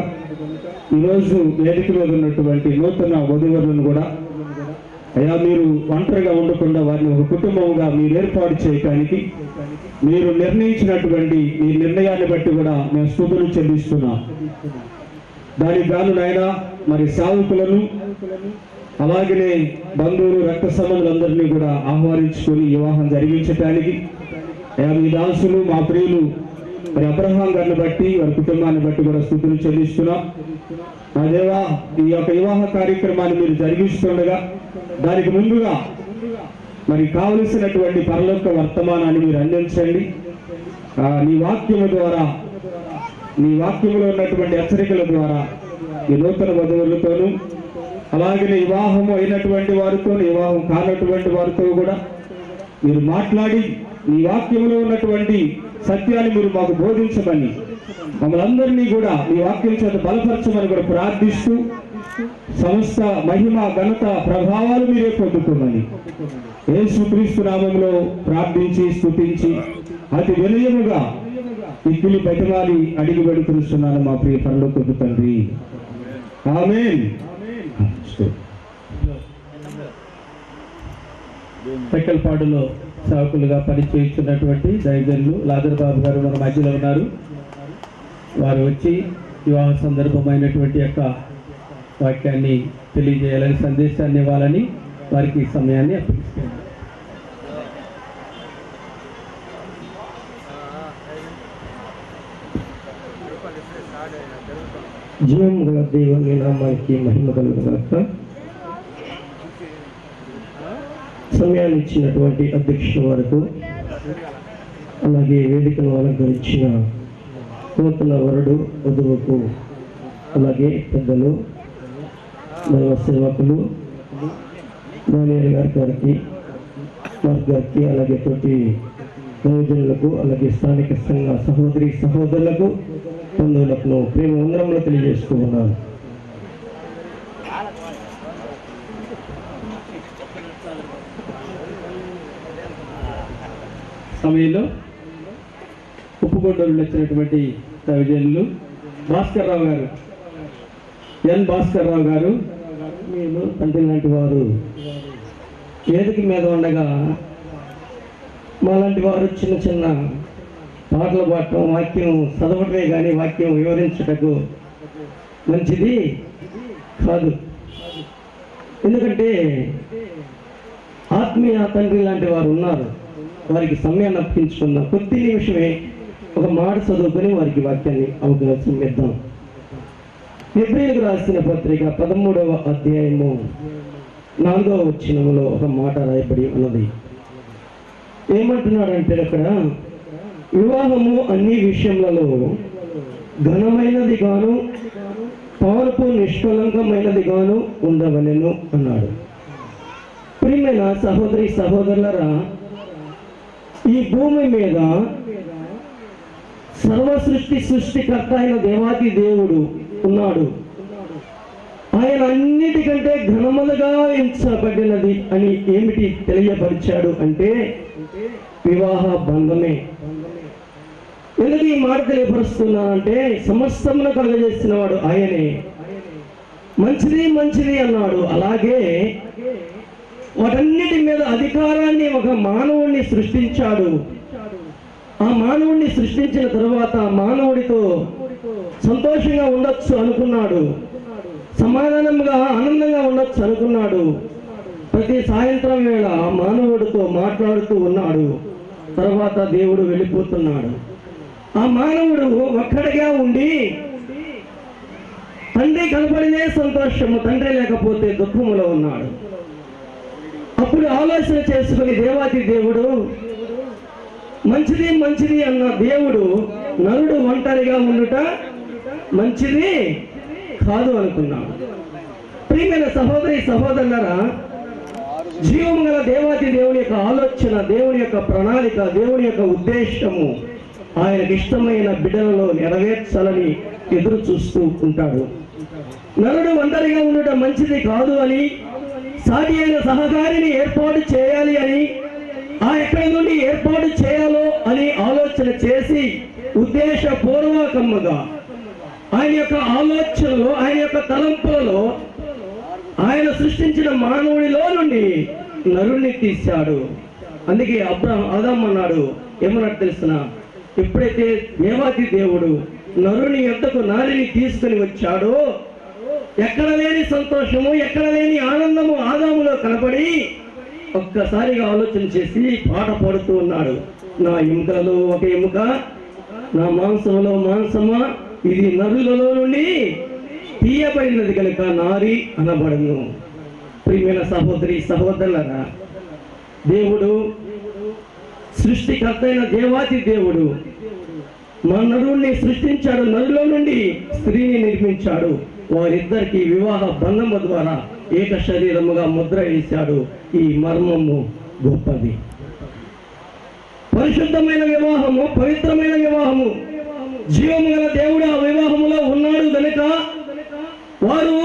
Speaker 5: ఈరోజు వేదిక మీద ఉన్నటువంటి నూతన వధువరులను కూడా
Speaker 6: అయ్యా మీరు ఒంటరిగా ఉండకుండా వారిని ఒక కుటుంబంగా మీరు ఏర్పాటు చేయడానికి మీరు నిర్ణయించినటువంటి ఈ నిర్ణయాన్ని బట్టి కూడా మేము స్తుతులు చెల్లిస్తున్నాం. దానికి గాను నాయనా మరి సేవకులను అలాగనే బంధువులు రక్త సంబంధులందరినీ కూడా ఆహ్వానించుకొని వివాహం జరిగించడానికి మీ దాసులు మా ప్రియులు మరి అబ్రహాం గారిని బట్టి వారి కుటుంబాన్ని బట్టి కూడా స్తుతులు చెల్లిస్తున్నాం. నా దేవా ఈ యొక్క వివాహ కార్యక్రమాన్ని మీరు జరిగిస్తుండగా దానికి ముందుగా మరి కావలసినటువంటి పరలోక వర్తమానాన్ని మీరు అందించండి. నీ వాక్యము ద్వారా నీ వాక్యంలో ఉన్నటువంటి హెచ్చరికల ద్వారా ఈ నూతన వధువులతోనూ అలాగే వివాహము అయినటువంటి వారితో వివాహం కానటువంటి వారితో కూడా మీరు మాట్లాడి నీ వాక్యంలో ఉన్నటువంటి సత్యాన్ని మీరు మాకు బోధించమని మమ్మల్ని అందరినీ కూడా మీ వాక్యం చేత బలపరచమని కూడా ప్రార్థిస్తూ సమస్త మహిమ ఘనత ప్రభావాలు మీరే పొందుకోమని యేసుక్రీస్తు నామములో ప్రార్థించి స్తుతించి అతి వినయముగా ఇక్కిలి బతిమాలి అడిగి పెడుతున్నాను మా ప్రియ పరలోకపు తండ్రి. ఆమేన్.
Speaker 7: తెక్కలపాడులో సేవకులుగా పనిచేస్తున్నటువంటి దైవజనులు లాదర్ బాబు గారు మన మధ్యలో ఉన్నారు. వారు వచ్చి వివాహ సందర్భమైనటువంటి యొక్క వాక్యాన్ని తెలియజేయాలని సందేశాన్ని ఇవ్వాలని వారికి సమయాన్ని అప్పగిస్తున్నారు.
Speaker 8: జీవం గల దేవుని నామానికి మహిమ కలుగుగాక. సమయాన్ని ఇచ్చినటువంటి అధ్యక్షుల వరకు అలాగే వేదికను అలంకరించిన నూతన వరుడు వధువుకు అలాగే పెద్దలు దైవ సేవకులు దానియేలు గారికి మార్క్ గారికి అలాగే తోటి ప్రయోజనులకు అలాగే స్థానిక సంఘ సహోదరి సహోదరులకు బంధువులకు ప్రేమ వందనంలో తెలియజేస్తూ ఉన్నాను.
Speaker 7: సమయంలో ఉప్పుకొండూరులో వచ్చినటువంటి దైవజనులు భాస్కర్ రావు గారు, ఎన్ భాస్కర్ రావు గారు
Speaker 8: మీరు తండ్రి లాంటి వారు వేదిక మీద ఉండగా మాలాంటి వారు చిన్న చిన్న పాటలు పాడటం వాక్యం చదవటమే కానీ వాక్యం వివరించటకు మంచిది కాదు. ఎందుకంటే ఆత్మీయ తండ్రి లాంటి వారు ఉన్నారు. వారికి సమయాన్ని అర్పించుకున్నాం. కొద్ది నిమిషమే ఒక మాట చదువుకొని వారికి వాక్యాన్ని అవకాశం ఇద్దాం. హెబ్రీయులకు రాసిన పత్రిక 13వ అధ్యాయము 4వ వచనములో ఒక మాట రాయబడి ఉన్నది. ఏమంటున్నాడంటే అక్కడ వివాహము అన్ని విషయములలో ఘనమైనది గాను పార్పు నిష్కలంకమైనది గాను ఉండవలెను అన్నాడు. ప్రియమైన సహోదరి సహోదరులరా, ఈ భూమి మీద సర్వ సృష్టికర్త అయిన దేవాది దేవుడు ఉన్నాడు. ఆయన అన్నిటికంటే ఘనములుగా ఎంచబడినది అని ఏమిటి తెలియపరిచాడు అంటే వివాహ బంధమే. ఎందుకు ఈ మాట తెలియపరుస్తున్నానంటే సమస్తమును కలుగజేసిన వాడు ఆయనే. మంచిది మంచిది అన్నాడు. అలాగే వాటన్నిటి మీద అధికారాన్ని ఒక మానవుణ్ణి సృష్టించాడు. ఆ మానవుణ్ణి సృష్టించిన తరువాత మానవుడితో సంతోషంగా ఉండొచ్చు అనుకున్నాడు, సమాధానంగా ఆనందంగా ఉండొచ్చు అనుకున్నాడు. ప్రతి సాయంత్రం వేళ మానవుడితో మాట్లాడుతూ ఉన్నాడు. తర్వాత దేవుడు వెళ్ళిపోతున్నాడు. ఆ మానవుడు ఒక్కడిగా ఉండి తండ్రి కనపడినే సంతోషము, తండ్రి లేకపోతే దుఃఖములో ఉన్నాడు. అప్పుడు ఆలోచన చేసుకుని దేవాది దేవుడు మంచిది మంచిది అన్న దేవుడు నరుడు ఒంటరిగా ఉండుట మంచిది కాదు అనుకున్నాడు. ప్రియమైన సహోదరి సహోదరులరా, జీవం గల దేవాది దేవుని యొక్క ఆలోచన, దేవుని యొక్క ప్రణాళిక, దేవుని యొక్క ఉద్దేశము ఆయనకు ఇష్టమైన బిడ్డలలో నెరవేర్చాలని ఎదురు చూస్తూ ఉంటాడు. నరుడు ఒంటరిగా ఉండటం మంచిది కాదు అని, సాటి అయిన సహకారిని ఏర్పాటు చేయాలి అని, ఆ ఎక్కడి నుండి ఏర్పాటు చేయాలో అని ఆలోచన చేసి ఉద్దేశపూర్వకంగా ఆయన యొక్క ఆలోచనలో, ఆయన యొక్క తలంపులలో ఆయన సృష్టించిన మానవుడిలో నుండి నరుణ్ణి తీశాడు. అందుకే ఆదాం అన్నాడు, ఏమన్నాడు తెలుసిన? ఎప్పుడైతే దేవాది దేవుడు నరుని యొద్దకు నారిని తీసుకుని వచ్చాడో, ఎక్కడ లేని సంతోషము, ఎక్కడ లేని ఆనందము ఆదాములో కనపడి ఒక్కసారిగా ఆలోచన చేసి పాట పాడుతూ ఉన్నాడు. నా ఎముకలలో ఒక ఎముక, నా మాంసంలో మాంసమా, ఇది నరులలో నుండి తీయబడినది కనుక నారి అనబడును. ప్రియమైన సహోదరి సహోదరులారా, దేవుడు సృష్టికర్త అయిన దేవాది దేవుడు మన నరుణ్ణి సృష్టించాడు. నరులో నుండి స్త్రీని నిర్మించాడు. వారిద్దరికి వివాహ బంధము ద్వారా ఏక శరీరముగా ముద్ర వేశాడు. ఈ మర్మము గొప్పది. పరిశుద్ధమైన వివాహము, పవిత్రమైన వివాహము. జీవము గల దేవుడు ఆ వివాహములో ఉన్నాడు కనుక వారు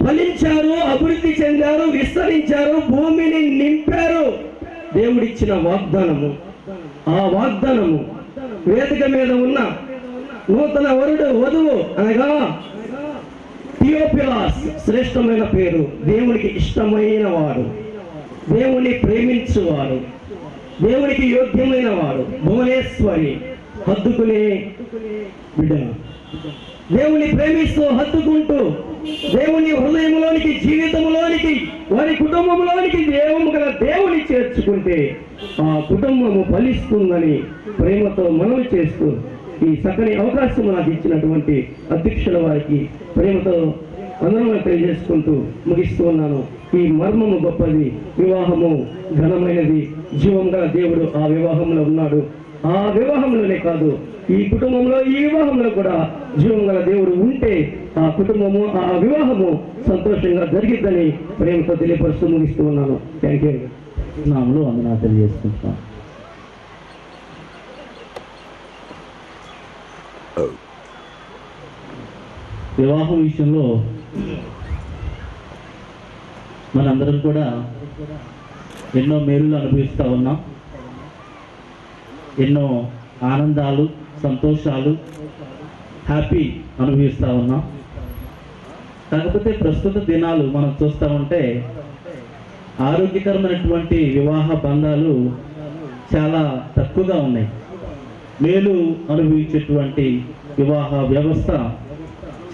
Speaker 8: ఫలించారు, అభివృద్ధి చెందారు, విస్తరించారు, భూమిని నింపారు. దేవుడిచ్చిన వాగ్దానము. ఆ వాగ్దానము వేదిక మీద ఉన్న నూతన వధువు అనగా థియోఫిలాస్, శ్రేష్టమైన పేరు. దేవునికి ఇష్టమైన వాడు, దేవుని ప్రేమించువాడు, దేవునికి యోగ్యమైన వాడు, భువనేశ్వరి, హద్దుకునే బిడ్డ. దేవుని ప్రేమిస్తూ హత్తుకుంటూ దేవుని హృదయంలోనికి, జీవితంలోనికి, వారి కుటుంబంలోనికి దేవుని చేర్చుకుంటే ఆ కుటుంబము ఫలిస్తుందని ప్రేమతో మనవి చేస్తూ ఈ చక్కని అవకాశం నాకు ఇచ్చినటువంటి అధ్యక్షుల వారికి ప్రేమతో అందరం తెలియజేసుకుంటూ ముగిస్తూ ఉన్నాను. ఈ మర్మము గొప్పది, వివాహము ఘనమైనది. జీవం గల దేవుడు ఆ వివాహంలో ఉన్నాడు. ఆ వివాహంలోనే కాదు, ఈ కుటుంబంలో, ఈ వివాహంలో కూడా జీవం గల దేవుడు ఉంటే ఆ కుటుంబము, ఆ వివాహము సంతోషంగా జరిగిద్దని ప్రేమతో తెలియపరుస్తూ ముగిస్తూ ఉన్నాను. Thank you.
Speaker 9: నామలో వందనాలు తెలియజేసుకుంటున్నాం. వివాహం విషయంలో మనందరం కూడా ఎన్నో మేలులు అనుభవిస్తూ ఉన్నాం. ఎన్నో ఆనందాలు, సంతోషాలు, హ్యాపీ అనుభవిస్తూ ఉన్నాం. కాకపోతే ప్రస్తుత దినాలు మనం చూస్తూ ఉంటే ఆరోగ్యకరమైనటువంటి వివాహ బంధాలు చాలా తక్కువగా ఉన్నాయి. మేలు అనుభవించేటువంటి వివాహ వ్యవస్థ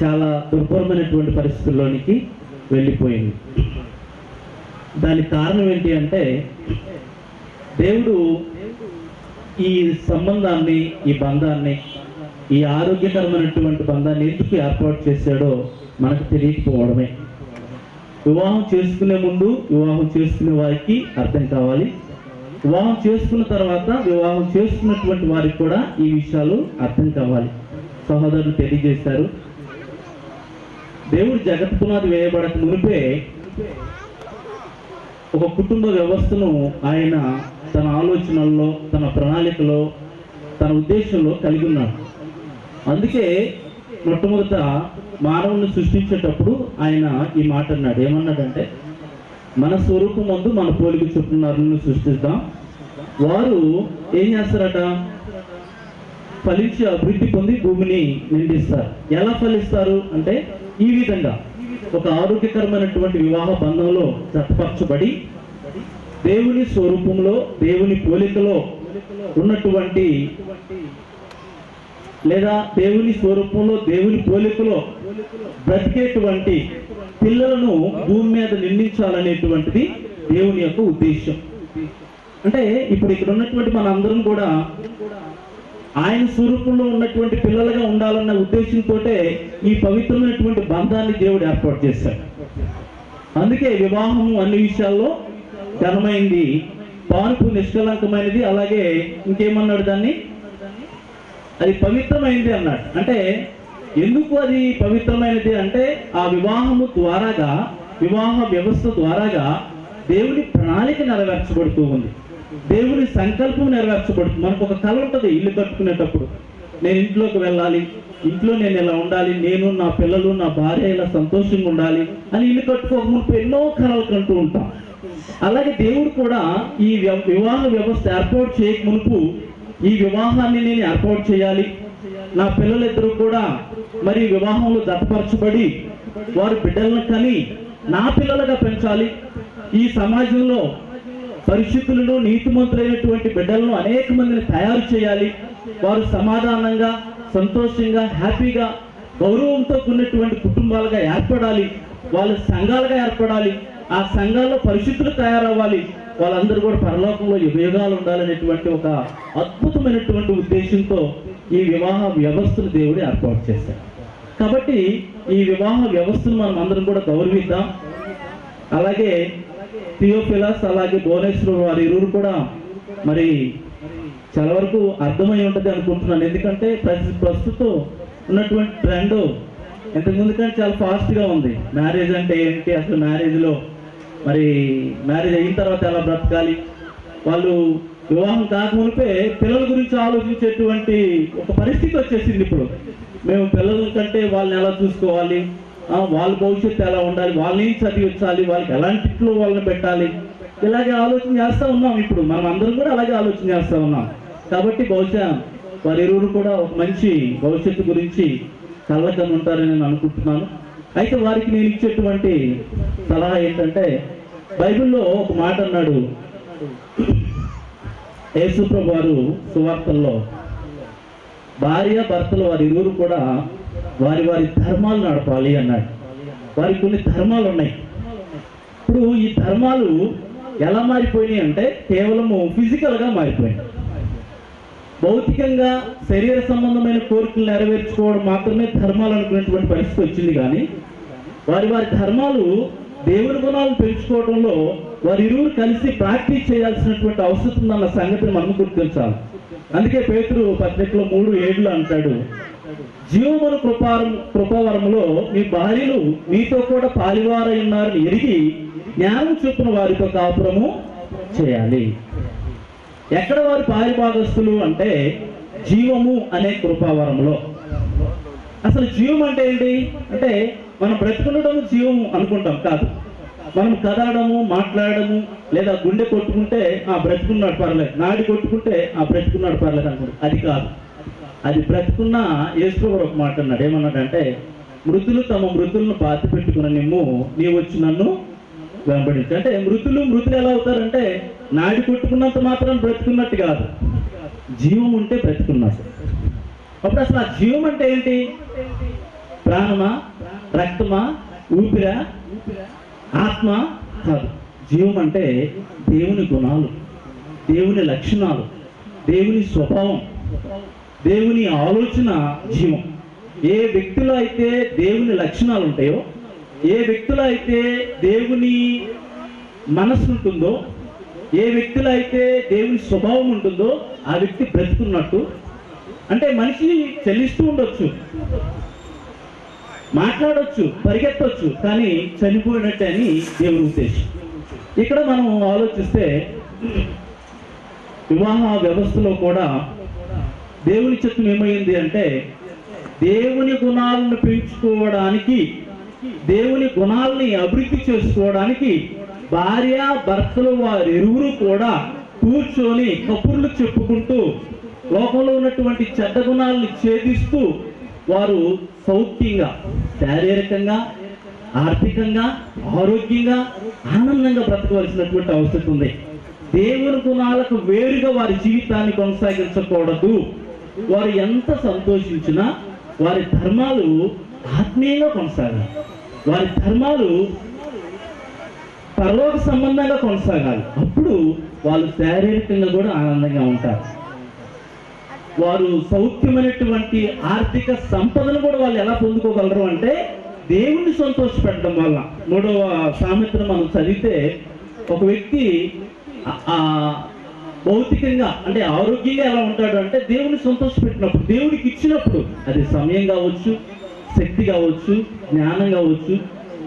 Speaker 9: చాలా దుర్భరమైనటువంటి పరిస్థితుల్లోనికి వెళ్ళిపోయింది. దానికి కారణం ఏంటి అంటే, దేవుడు ఈ సంబంధాన్ని, ఈ బంధాన్ని, ఈ ఆరోగ్యకరమైనటువంటి బంధాన్ని ఎందుకు ఏర్పాటు చేశాడో మనకు తెలియకపోవడమే. వివాహం చేసుకునే ముందు వివాహం చేసుకునే వారికి అర్థం కావాలి. వివాహం చేసుకున్న తర్వాత వివాహం చేసుకున్నటువంటి వారికి కూడా ఈ విషయాలు అర్థం కావాలి. సహోదరులు తెలియజేశారు, దేవుడు జగత్ పునాది వేయబడక మునిపే ఒక కుటుంబ వ్యవస్థను ఆయన తన ఆలోచనల్లో, తన ప్రణాళికలో, తన ఉద్దేశంలో కలిగి ఉన్నాడు. అందుకే మొట్టమొదట మానవుని సృష్టించేటప్పుడు ఆయన ఈ మాట అన్నాడు. ఏమన్నాడంటే, మన స్వరూపం ముందు మన పోలిక చొప్పున నరులను సృష్టిస్తాం. వారు ఏం చేస్తారట? ఫలించి అభివృద్ధి పొంది భూమిని నిండిస్తారు. ఎలా ఫలిస్తారు అంటే, ఈ విధంగా ఒక ఆరోగ్యకరమైనటువంటి వివాహ బంధంలో జతపరచబడి దేవుని స్వరూపంలో, దేవుని పోలికలో ఉన్నటువంటి, లేదా దేవుని స్వరూపంలో, దేవుని పోలికలో బ్రతికేటువంటి పిల్లలను భూమి మీద నిందించాలనేటువంటిది దేవుని యొక్క ఉద్దేశం. అంటే ఇప్పుడు ఇక్కడ ఉన్నటువంటి మన అందరం కూడా ఆయన స్వరూపంలో ఉన్నటువంటి పిల్లలుగా ఉండాలన్న ఉద్దేశంతో ఈ పవిత్రమైనటువంటి బంధాన్ని దేవుడు ఏర్పాటు చేశాడు. అందుకే వివాహము అన్ని విషయాల్లో ఘనమైంది, పానుపు నిష్కలంకమైనది, అలాగే ఇంకేమన్నాడు దాన్ని, అది పవిత్రమైనది అన్నాడు. అంటే ఎందుకు అది పవిత్రమైనది అంటే, ఆ వివాహము ద్వారాగా, వివాహ వ్యవస్థ ద్వారాగా దేవుని ప్రణాళిక నెరవేర్చబడుతూ ఉంది, దేవుని సంకల్పం నెరవేర్చబడుతుంది. మనకు ఒక కళ ఉంటుంది, ఇల్లు కట్టుకునేటప్పుడు నేను ఇంట్లోకి వెళ్ళాలి, ఇంట్లో నేను ఇలా ఉండాలి, నేను, నా పిల్లలు, నా భార్య ఇలా సంతోషంగా ఉండాలి అని ఇల్లు కట్టుకోక మునుపు ఎన్నో కళలు కంటూ ఉంటాం. అలాగే దేవుడు కూడా ఈ వివాహ వ్యవస్థ ఏర్పాటు చేయక మునుపు ఈ వివాహాన్ని నేను ఏర్పాటు చేయాలి, నా పిల్లలిద్దరూ కూడా మరి వివాహంలో జతపరచబడి వారు బిడ్డలను కని నా పిల్లలుగా పెంచాలి, ఈ సమాజంలో పరిశుద్ధులను నీతిమంతులైనటువంటి బిడ్డలను అనేక మందిని తయారు చేయాలి, వారు సమాధానంగా సంతోషంగా హ్యాపీగా గౌరవంతో కూడినటువంటి కుటుంబాలుగా ఏర్పడాలి, వాళ్ళ సంఘాలుగా ఏర్పడాలి, ఆ సంఘాల్లో పరిశుద్ధులు తయారవ్వాలి, వాళ్ళందరూ కూడా పరలోకంలో యుగాలు ఉండాలనేటువంటి ఒక అద్భుతమైనటువంటి ఉద్దేశంతో ఈ వివాహ వ్యవస్థను దేవుడు ఏర్పాటు చేశాడు. కాబట్టి ఈ వివాహ వ్యవస్థను మనం అందరం కూడా గౌరవిద్దాం. అలాగే థియోఫిలస్ అలాగే భువనేశ్వర్ వారి ఇరువురు కూడా మరి చాలా వరకు అర్థమై ఉంటుంది అనుకుంటున్నాను. ఎందుకంటే ప్రస్తుతం ఉన్నటువంటి ట్రెండ్ ఇంతకుముందు కానీ చాలా ఫాస్ట్గా ఉంది. మ్యారేజ్ అంటే ఏంటి, అసలు మ్యారేజ్లో మరి మ్యారేజ్ అయిన తర్వాత ఎలా బ్రతకాలి, వాళ్ళు వివాహం కాకమునిపే పిల్లల గురించి ఆలోచించేటువంటి ఒక పరిస్థితి వచ్చేసింది. ఇప్పుడు మేము పిల్లల కంటే వాళ్ళని ఎలా చూసుకోవాలి, వాళ్ళ భవిష్యత్తు ఎలా ఉండాలి, వాళ్ళని చదివించాలి, వాళ్ళకి ఎలాంటిలో వాళ్ళని పెట్టాలి, ఇలాగే ఆలోచన చేస్తూ ఉన్నాం. ఇప్పుడు మనం అందరం కూడా అలాగే ఆలోచన చేస్తూ ఉన్నాం. కాబట్టి బహుశా వారి ఇరువురు కూడా ఒక మంచి భవిష్యత్తు గురించి కళ్ళకని ఉంటారని నేను అనుకుంటున్నాను. అయితే వారికి నేను ఇచ్చేటువంటి సలహా ఏంటంటే, బైబిల్లో ఒక మాట అన్నాడు యేసుప్రభు వారు సువార్తల్లో, భార్య భర్తలు వారి ఇరువురు కూడా వారి వారి ధర్మాలు నడపాలి అన్నాడు. వారికి కొన్ని ధర్మాలు ఉన్నాయి. ఇప్పుడు ఈ ధర్మాలు ఎలా మారిపోయినాయి అంటే కేవలము ఫిజికల్గా మారిపోయినాయి. భౌతికంగా శరీర సంబంధమైన కోరికలు నెరవేర్చుకోవడం మాత్రమే ధర్మాలు అనుకునేటువంటి పరిస్థితి వచ్చింది. కానీ వారి వారి ధర్మాలు దేవుని గుణాలను పెంచుకోవడంలో వారి ఇరువురు కలిసి ప్రాక్టీస్ చేయాల్సినటువంటి అవసరం ఉందన్న సంగతిని మనం గుర్తించాలి. అందుకే పేతురు పత్రికలో 3:7 అంటాడు, జీవమును కృపావరములో మీ భార్యలు మీతో కూడా పాలివారై ఉన్నారని ఎరిగి జ్ఞానం చొప్పున వారితో కాపురము చేయాలి. ఎక్కడ వారి పారిభాగస్తులు అంటే జీవము అనే కృపావరంలో. అసలు జీవం అంటే ఏంటి అంటే మనం బ్రతుకుండడం జీవము అనుకుంటాం, కాదు. మనం కదలడము, మాట్లాడము, లేదా గుండె కొట్టుకుంటే బ్రతుకున్నాడు పర్లేదు, నాడి కొట్టుకుంటే బ్రతుకున్నాడు పర్లేదు అనుకుంటాం. అది కాదు. అది బ్రతుకున్న యేసుప్రభువు ఒక మాట అన్నాడు. ఏమన్నాడంటే, మృతులు తమ మృతులను బాధ పెట్టుకున్న నీవు వచ్చి నన్ను వెంబడించు. అంటే మృతులు ఎలా అవుతారంటే నాడి కొట్టుకున్నంత మాత్రం బ్రతుకున్నట్టు కాదు, జీవం ఉంటే బ్రతుకున్నట్టు. అప్పుడు అసలు ఆ జీవం అంటే ఏంటి? ప్రాణమా, రక్తమా, ఊపిరా, ఆత్మ కాదు. జీవం అంటే దేవుని గుణాలు, దేవుని లక్షణాలు, దేవుని స్వభావం, దేవుని ఆలోచన జీవం. ఏ వ్యక్తిలో అయితే దేవుని లక్షణాలు ఉంటాయో, ఏ వ్యక్తిలో అయితే దేవుని మనస్సు ఉంటుందో, ఏ వ్యక్తిలో అయితే దేవుని స్వభావం ఉంటుందో ఆ వ్యక్తి బ్రతుకున్నట్టు. అంటే మనిషి చెల్లిస్తూ ఉండొచ్చు, మాట్లాడొచ్చు, పరిగెత్తొచ్చు, కానీ చనిపోయినట్టే అని దేవుని ఉద్దేశం. ఇక్కడ మనం ఆలోచిస్తే వివాహ వ్యవస్థలో కూడా దేవుని చిత్తం ఏమైంది అంటే, దేవుని గుణాలను పెంచుకోవడానికి, దేవుని గుణాలని అభివృద్ధి చేసుకోవడానికి భార్య భర్తలు వారి ఇరువురు కూడా కూర్చొని కబుర్లు చెప్పుకుంటూ లోకంలో ఉన్నటువంటి చెడ్డ గుణాలను ఛేదిస్తూ వారు సౌఖ్యంగా, శారీరకంగా, ఆర్థికంగా, ఆరోగ్యంగా, ఆనందంగా బ్రతకవలసినటువంటి అవసరం ఉంది. దేవుని గుణాలకు వేరుగా వారి జీవితాన్ని కొనసాగించకూడదు. వారు ఎంత సంతోషించినా వారి ధర్మాలు ఆత్మీయంగా కొనసాగాలి, వారి ధర్మాలు పరలోక సంబంధంగా కొనసాగాలి. అప్పుడు వాళ్ళు శారీరకంగా కూడా ఆనందంగా ఉంటారు. వారు సౌఖ్యమైనటువంటి ఆర్థిక సంపదను కూడా వాళ్ళు ఎలా పొందుకోగలరు అంటే దేవుణ్ణి సంతోషపెట్టడం వల్ల. 3వ సామెతను మనం చదివితే ఒక వ్యక్తి భౌతికంగా అంటే ఆరోగ్యంగా ఎలా ఉంటాడు అంటే దేవుని సంతోషపెట్టినప్పుడు, దేవుడికి ఇచ్చినప్పుడు, అది సమయం కావచ్చు, శక్తి కావచ్చు, జ్ఞానం కావచ్చు,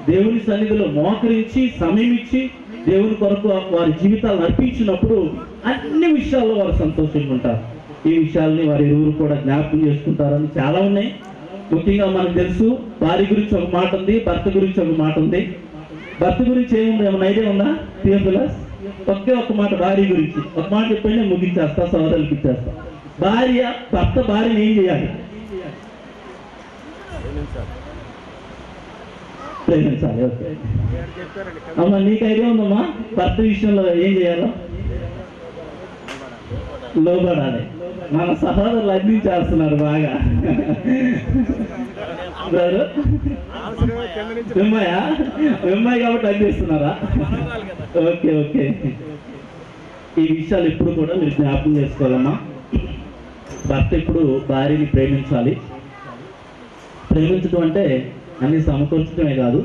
Speaker 9: దేవుని సన్నిధిలో మోకరించి సమయం ఇచ్చి దేవుని కొరకు వారి జీవితాలను అర్పించినప్పుడు అన్ని విషయాల్లో వారు సంతోషంగా ఉంటారు. ఈ విషయాల్ని వారి ఇరువురు కూడా జ్ఞాపకం చేసుకుంటారని చాలా ఉన్నాయి. ముఖ్యంగా మనకు తెలుసు, భార్య గురించి ఒక మాట ఉంది, భర్త గురించి ఒక మాట ఉంది. భర్త గురించి ఏముంది, ఏమైనా ఐడియా ఉందా థియోఫిలస్? ఒకే ఒక మాట భార్య గురించి, ఒక మాట చెప్పి నేను ముగించేస్తా, సోదరులకి ఇచ్చేస్తా. భర్త భార్యని ఏం చేయాలి? ప్రేమించాలి. ఓకే అమ్మా, నీకు ఐడియా ఉందమ్మా భర్త విషయంలో ఏం చేయాలో? లోబడాలి. మన సహోదరులు అందించేస్తున్నారు బాగా. వెమ్మాయి కాబట్టి అందిస్తున్నారా? Okay okay. ఈ విషయాలు ఎప్పుడు కూడా మీరు జ్ఞాపకం చేసుకోవాలమ్మా. భర్త ఇప్పుడు భార్యని ప్రేమించాలి. ప్రేమించడం అంటే అన్ని సమకూర్చడమే కాదు,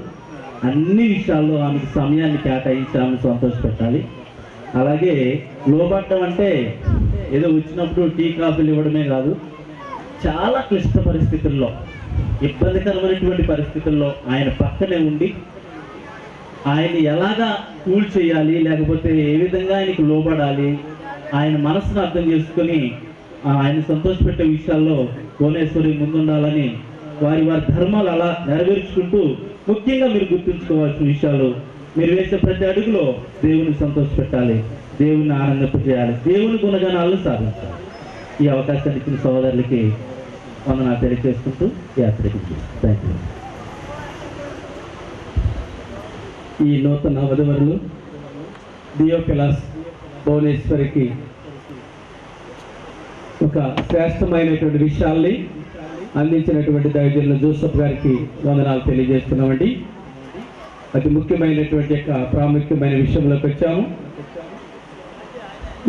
Speaker 9: అన్ని విషయాల్లో ఆమెకు సమయాన్ని కేటాయించి ఆమెను సంతోషపెట్టాలి. అలాగే లోబట్టం అంటే ఏదో వచ్చినప్పుడు టీ కాఫీలు ఇవ్వడమే కాదు, చాలా క్లిష్ట పరిస్థితుల్లో, ఇబ్బందికరమైనటువంటి పరిస్థితుల్లో ఆయన పక్కనే ఉండి ఆయన్ని ఎలాగా కూల్ చేయాలి, లేకపోతే ఏ విధంగా ఆయనకు లోబడాలి, ఆయన మనసును అర్థం చేసుకుని ఆయన సంతోషపెట్టే విషయాల్లో కోనేశ్వరి ముందుండాలని వారి ధర్మాలు అలా నెరవేర్చుకుంటూ, ముఖ్యంగా మీరు గుర్తుంచుకోవాల్సిన విషయాలు, మీరు వేసే ప్రతి అడుగులో దేవుని సంతోషపెట్టాలి, దేవుని ఆనందింపజేయాలి, దేవుని గుణగణాలను సాధించాలి. ఈ అవకాశాన్ని ఇచ్చిన సోదరులకి వందనాలు తెలియజేసుకుంటూ యాత్రకి థ్యాంక్ యూ.
Speaker 6: ఈ నూతన వధువరులు థియోఫిలస్ భువనేశ్వరికి ఒక శ్రేష్టమైనటువంటి విషయాల్ని అందించినటువంటి దైవజనులు జోసెఫ్ గారికి వందనాలు తెలియజేస్తున్నామండి. అతి ముఖ్యమైనటువంటి యొక్క ప్రాముఖ్యమైన విషయంలోకి వచ్చాము.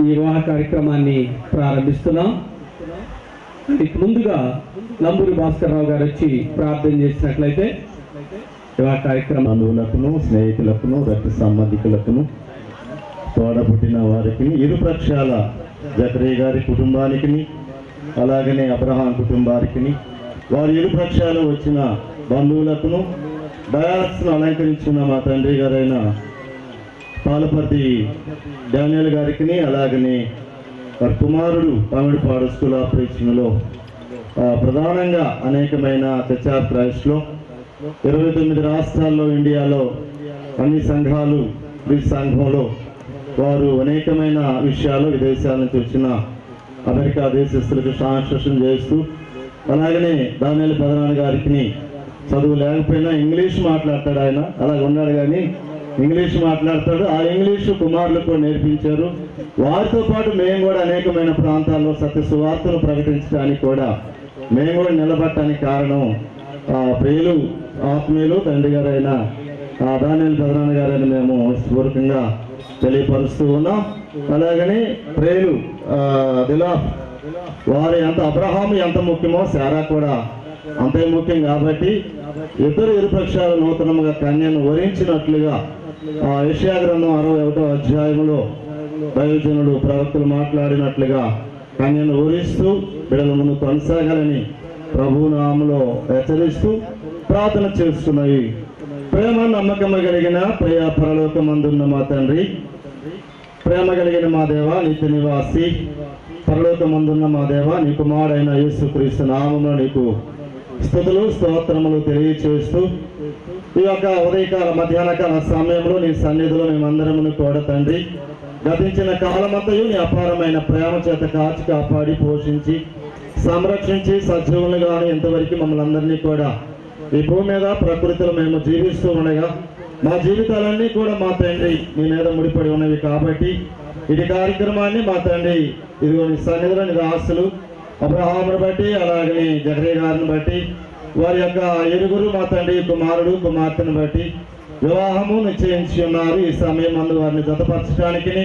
Speaker 6: ఈ వివాహ కార్యక్రమాన్ని ప్రారంభిస్తున్నాం. దీనికి ముందుగా నంబూరి భాస్కర్ రావు గారు వచ్చి ప్రార్థన చేసినట్లయితే వివాహ కార్యక్రమం
Speaker 10: బంధువులకును, స్నేహితులకును, రక్త సంబంధికులకును, తోడబుట్టిన వారికి, ఇరు పక్షాల జకరియా గారి కుటుంబానికి, అలాగనే అబ్రహాం కుటుంబానికి, వారి ఇరు పక్షాలు వచ్చిన బంధువులకును, డయాలక్స్ను అలంకరించిన మా తండ్రి గారైన పాలపర్తి డానియల్ గారికి, అలాగనే వారి కుమారుడు పామిడిపాడు స్కూల్ ఆపరేషన్లో ప్రధానంగా అనేకమైన చర్చ్ ఆఫ్ క్రైస్ట్లో 29 రాష్ట్రాల్లో, ఇండియాలో అన్ని సంఘాలు, ఈ సంఘంలో వారు అనేకమైన విషయాలు విదేశాల నుంచి వచ్చిన అమెరికా దేశస్తులకు ట్రాన్స్లేషన్ చేస్తూ, అలాగనే దానియేలు పెదనాన్న గారికి చదువు లేకపోయినా ఇంగ్లీష్ మాట్లాడతాడు. ఆయన అలాగ ఉన్నాడు కానీ ఇంగ్లీష్ మాట్లాడతాడు. ఆ ఇంగ్లీషు కుమారులకు కూడా నేర్పించారు. వారితో పాటు మేము కూడా అనేకమైన ప్రాంతాల్లో సత్య సువార్తను ప్రకటించడానికి కూడా మేము కూడా నిలబడటానికి కారణం ప్రియులు, ఆత్మీయులు, తండ్రి గారైన దానియేలు పెదనాన్న గారైన మేము పూర్వకంగా తెలియపరుస్తూ ఉన్నాం. అలాగనే ప్రియులు దిలా, వారి ఎంత అబ్రహాము ఎంత ముఖ్యమో శారా కూడా అంతే ముఖ్యం. కాబట్టి ఇద్దరు ఇరుపక్షాలు నూతనముగా కన్యను వరించినట్లుగా యెషయా గ్రంథం 61వ అధ్యాయంలో దైవజనుడు ప్రవక్తలు మాట్లాడినట్లుగా కన్యను వరిస్తూ బిడ్డల ముందు కొనసాగాలని ప్రభు నామములో హెచ్చరిస్తూ ప్రార్థన చేస్తున్నాయి. ప్రేమ నమ్మకము కలిగిన ప్రియ పరలోకమందున్న మా తండ్రి, ప్రేమ కలిగిన మా దేవ, నిత్య నివాసి, పరలోకమందున్న మా దేవ, నీ కుమారుడైన యేసుక్రీస్తు నామములో నీకు స్తుతులు స్తోత్రములు తెలియచేస్తూ ఈ యొక్క ఉదయకాల మధ్యాహ్నకాల సమయంలో నీ సన్నిధిలో మేమందరమును కూడా తండ్రి గతించిన కాలమంతయు నీ అపారమైన ప్రేమ చేత కాచి కాపాడి పోషించి సంరక్షించి సజీవులుగాను ఎంతవరకు మమ్మల్ని అందరినీ కూడా ఈ భూమి మీద ప్రకృతిలో మేము జీవిస్తూ ఉండగా మా జీవితాలన్నీ కూడా మా తండ్రి నీ మీద ముడిపడి ఉన్నవి. కాబట్టి ఇది కార్యక్రమాన్ని మా తండ్రి ఇదిగో నీ సన్నిధిలో నీ దాసులు అబ్రహామును బట్టి, అలాగని జకరియా గారిని బట్టి, వారి యొక్క ఇరుగురు మా తండ్రి కుమారుడు కుమార్తెను బట్టి వివాహము నిశ్చయించి ఉన్నారు. ఈ సమయం అందు వారిని జతపరచడానికి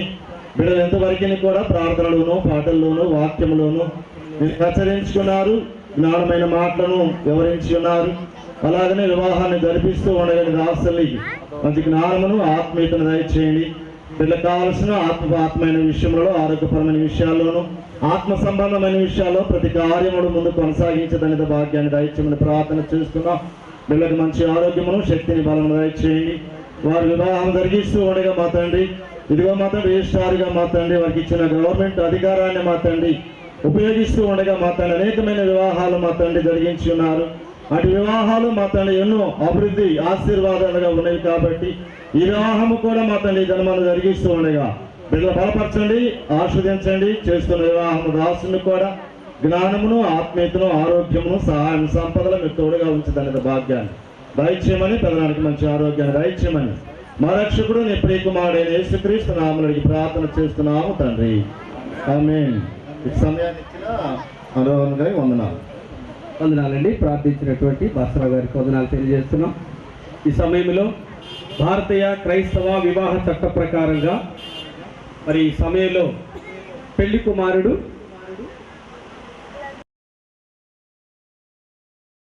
Speaker 10: బిడ్డలు ఎంతవరకు కూడా ప్రార్థనలోను, పాటల్లోను, వాక్యములోను హెచ్చరించుకున్నారు. జ్ఞానమైన మాటలను వివరించి ఉన్నారు. అలాగనే వివాహాన్ని జరిపిస్తూ ఉండగలిగిన దాసులకి మంచి జ్ఞానమును, ఆత్మీయతను దయచేయండి. వీళ్ళకి కావలసిన ఆత్మమైన విషయంలో, ఆరోగ్యపరమైన విషయాల్లోనూ, ఆత్మ సంబంధమైన విషయాల్లో ప్రతి కార్యముడు ముందు కొనసాగించదనేది భాగ్యాన్ని దయచేయమని ప్రార్థన చేస్తున్నాం. వీళ్ళకి మంచి ఆరోగ్యమును, శక్తిని, బలమును దయచేయండి. వారు వివాహం జరిగిస్తూ ఉండగా మా తండ్రి ఇదిగో మా తండ్రి రిజిస్ట్రార్గా మా తండ్రి వారికి ఇచ్చిన గవర్నమెంట్ అధికారాన్ని మా తండ్రి ఉపయోగిస్తూ ఉండగా మా తండ్రి అనేకమైన వివాహాలు మా తండ్రి జరిగించి ఉన్నారు. అటు వివాహాలు మా తండ్రి ఎన్నో అభివృద్ధి ఆశీర్వాదాలుగా ఉన్నాయి. కాబట్టి ఈ వివాహము కూడా మా తండ్రి జన్మను జరిగిస్తూ ఉండగా బిడ్డలు బలపరచండి, ఆస్వాదించండి. చేస్తున్న వివాహము దాసుని కూడా జ్ఞానమును, ఆత్మీయతను, ఆరోగ్యమును, సహాయం, సంపదలు మీరు తోడుగా ఉంచదనేది భాగ్యాన్ని దయచేయమని, పెదనానికి మంచి ఆరోగ్యాన్ని దయచేయమని మా రక్షకుడు నీ ప్రియకుమారుడైన యేసుక్రీస్తు నామములో ప్రార్థన చేస్తున్నాము తండ్రి. ఆమేన్. ఈ సమయాన్ని ఇచ్చిన అనుభవం గారి వందనాలు.
Speaker 7: వందనాలండి. ప్రార్థించినటువంటి భాస్కరరావు గారికి వందనాలు తెలియజేస్తున్నాం. ఈ సమయంలో భారతీయ క్రైస్తవ వివాహ చట్ట ప్రకారంగా మరి ఈ సమయంలో పెళ్లి కుమారుడు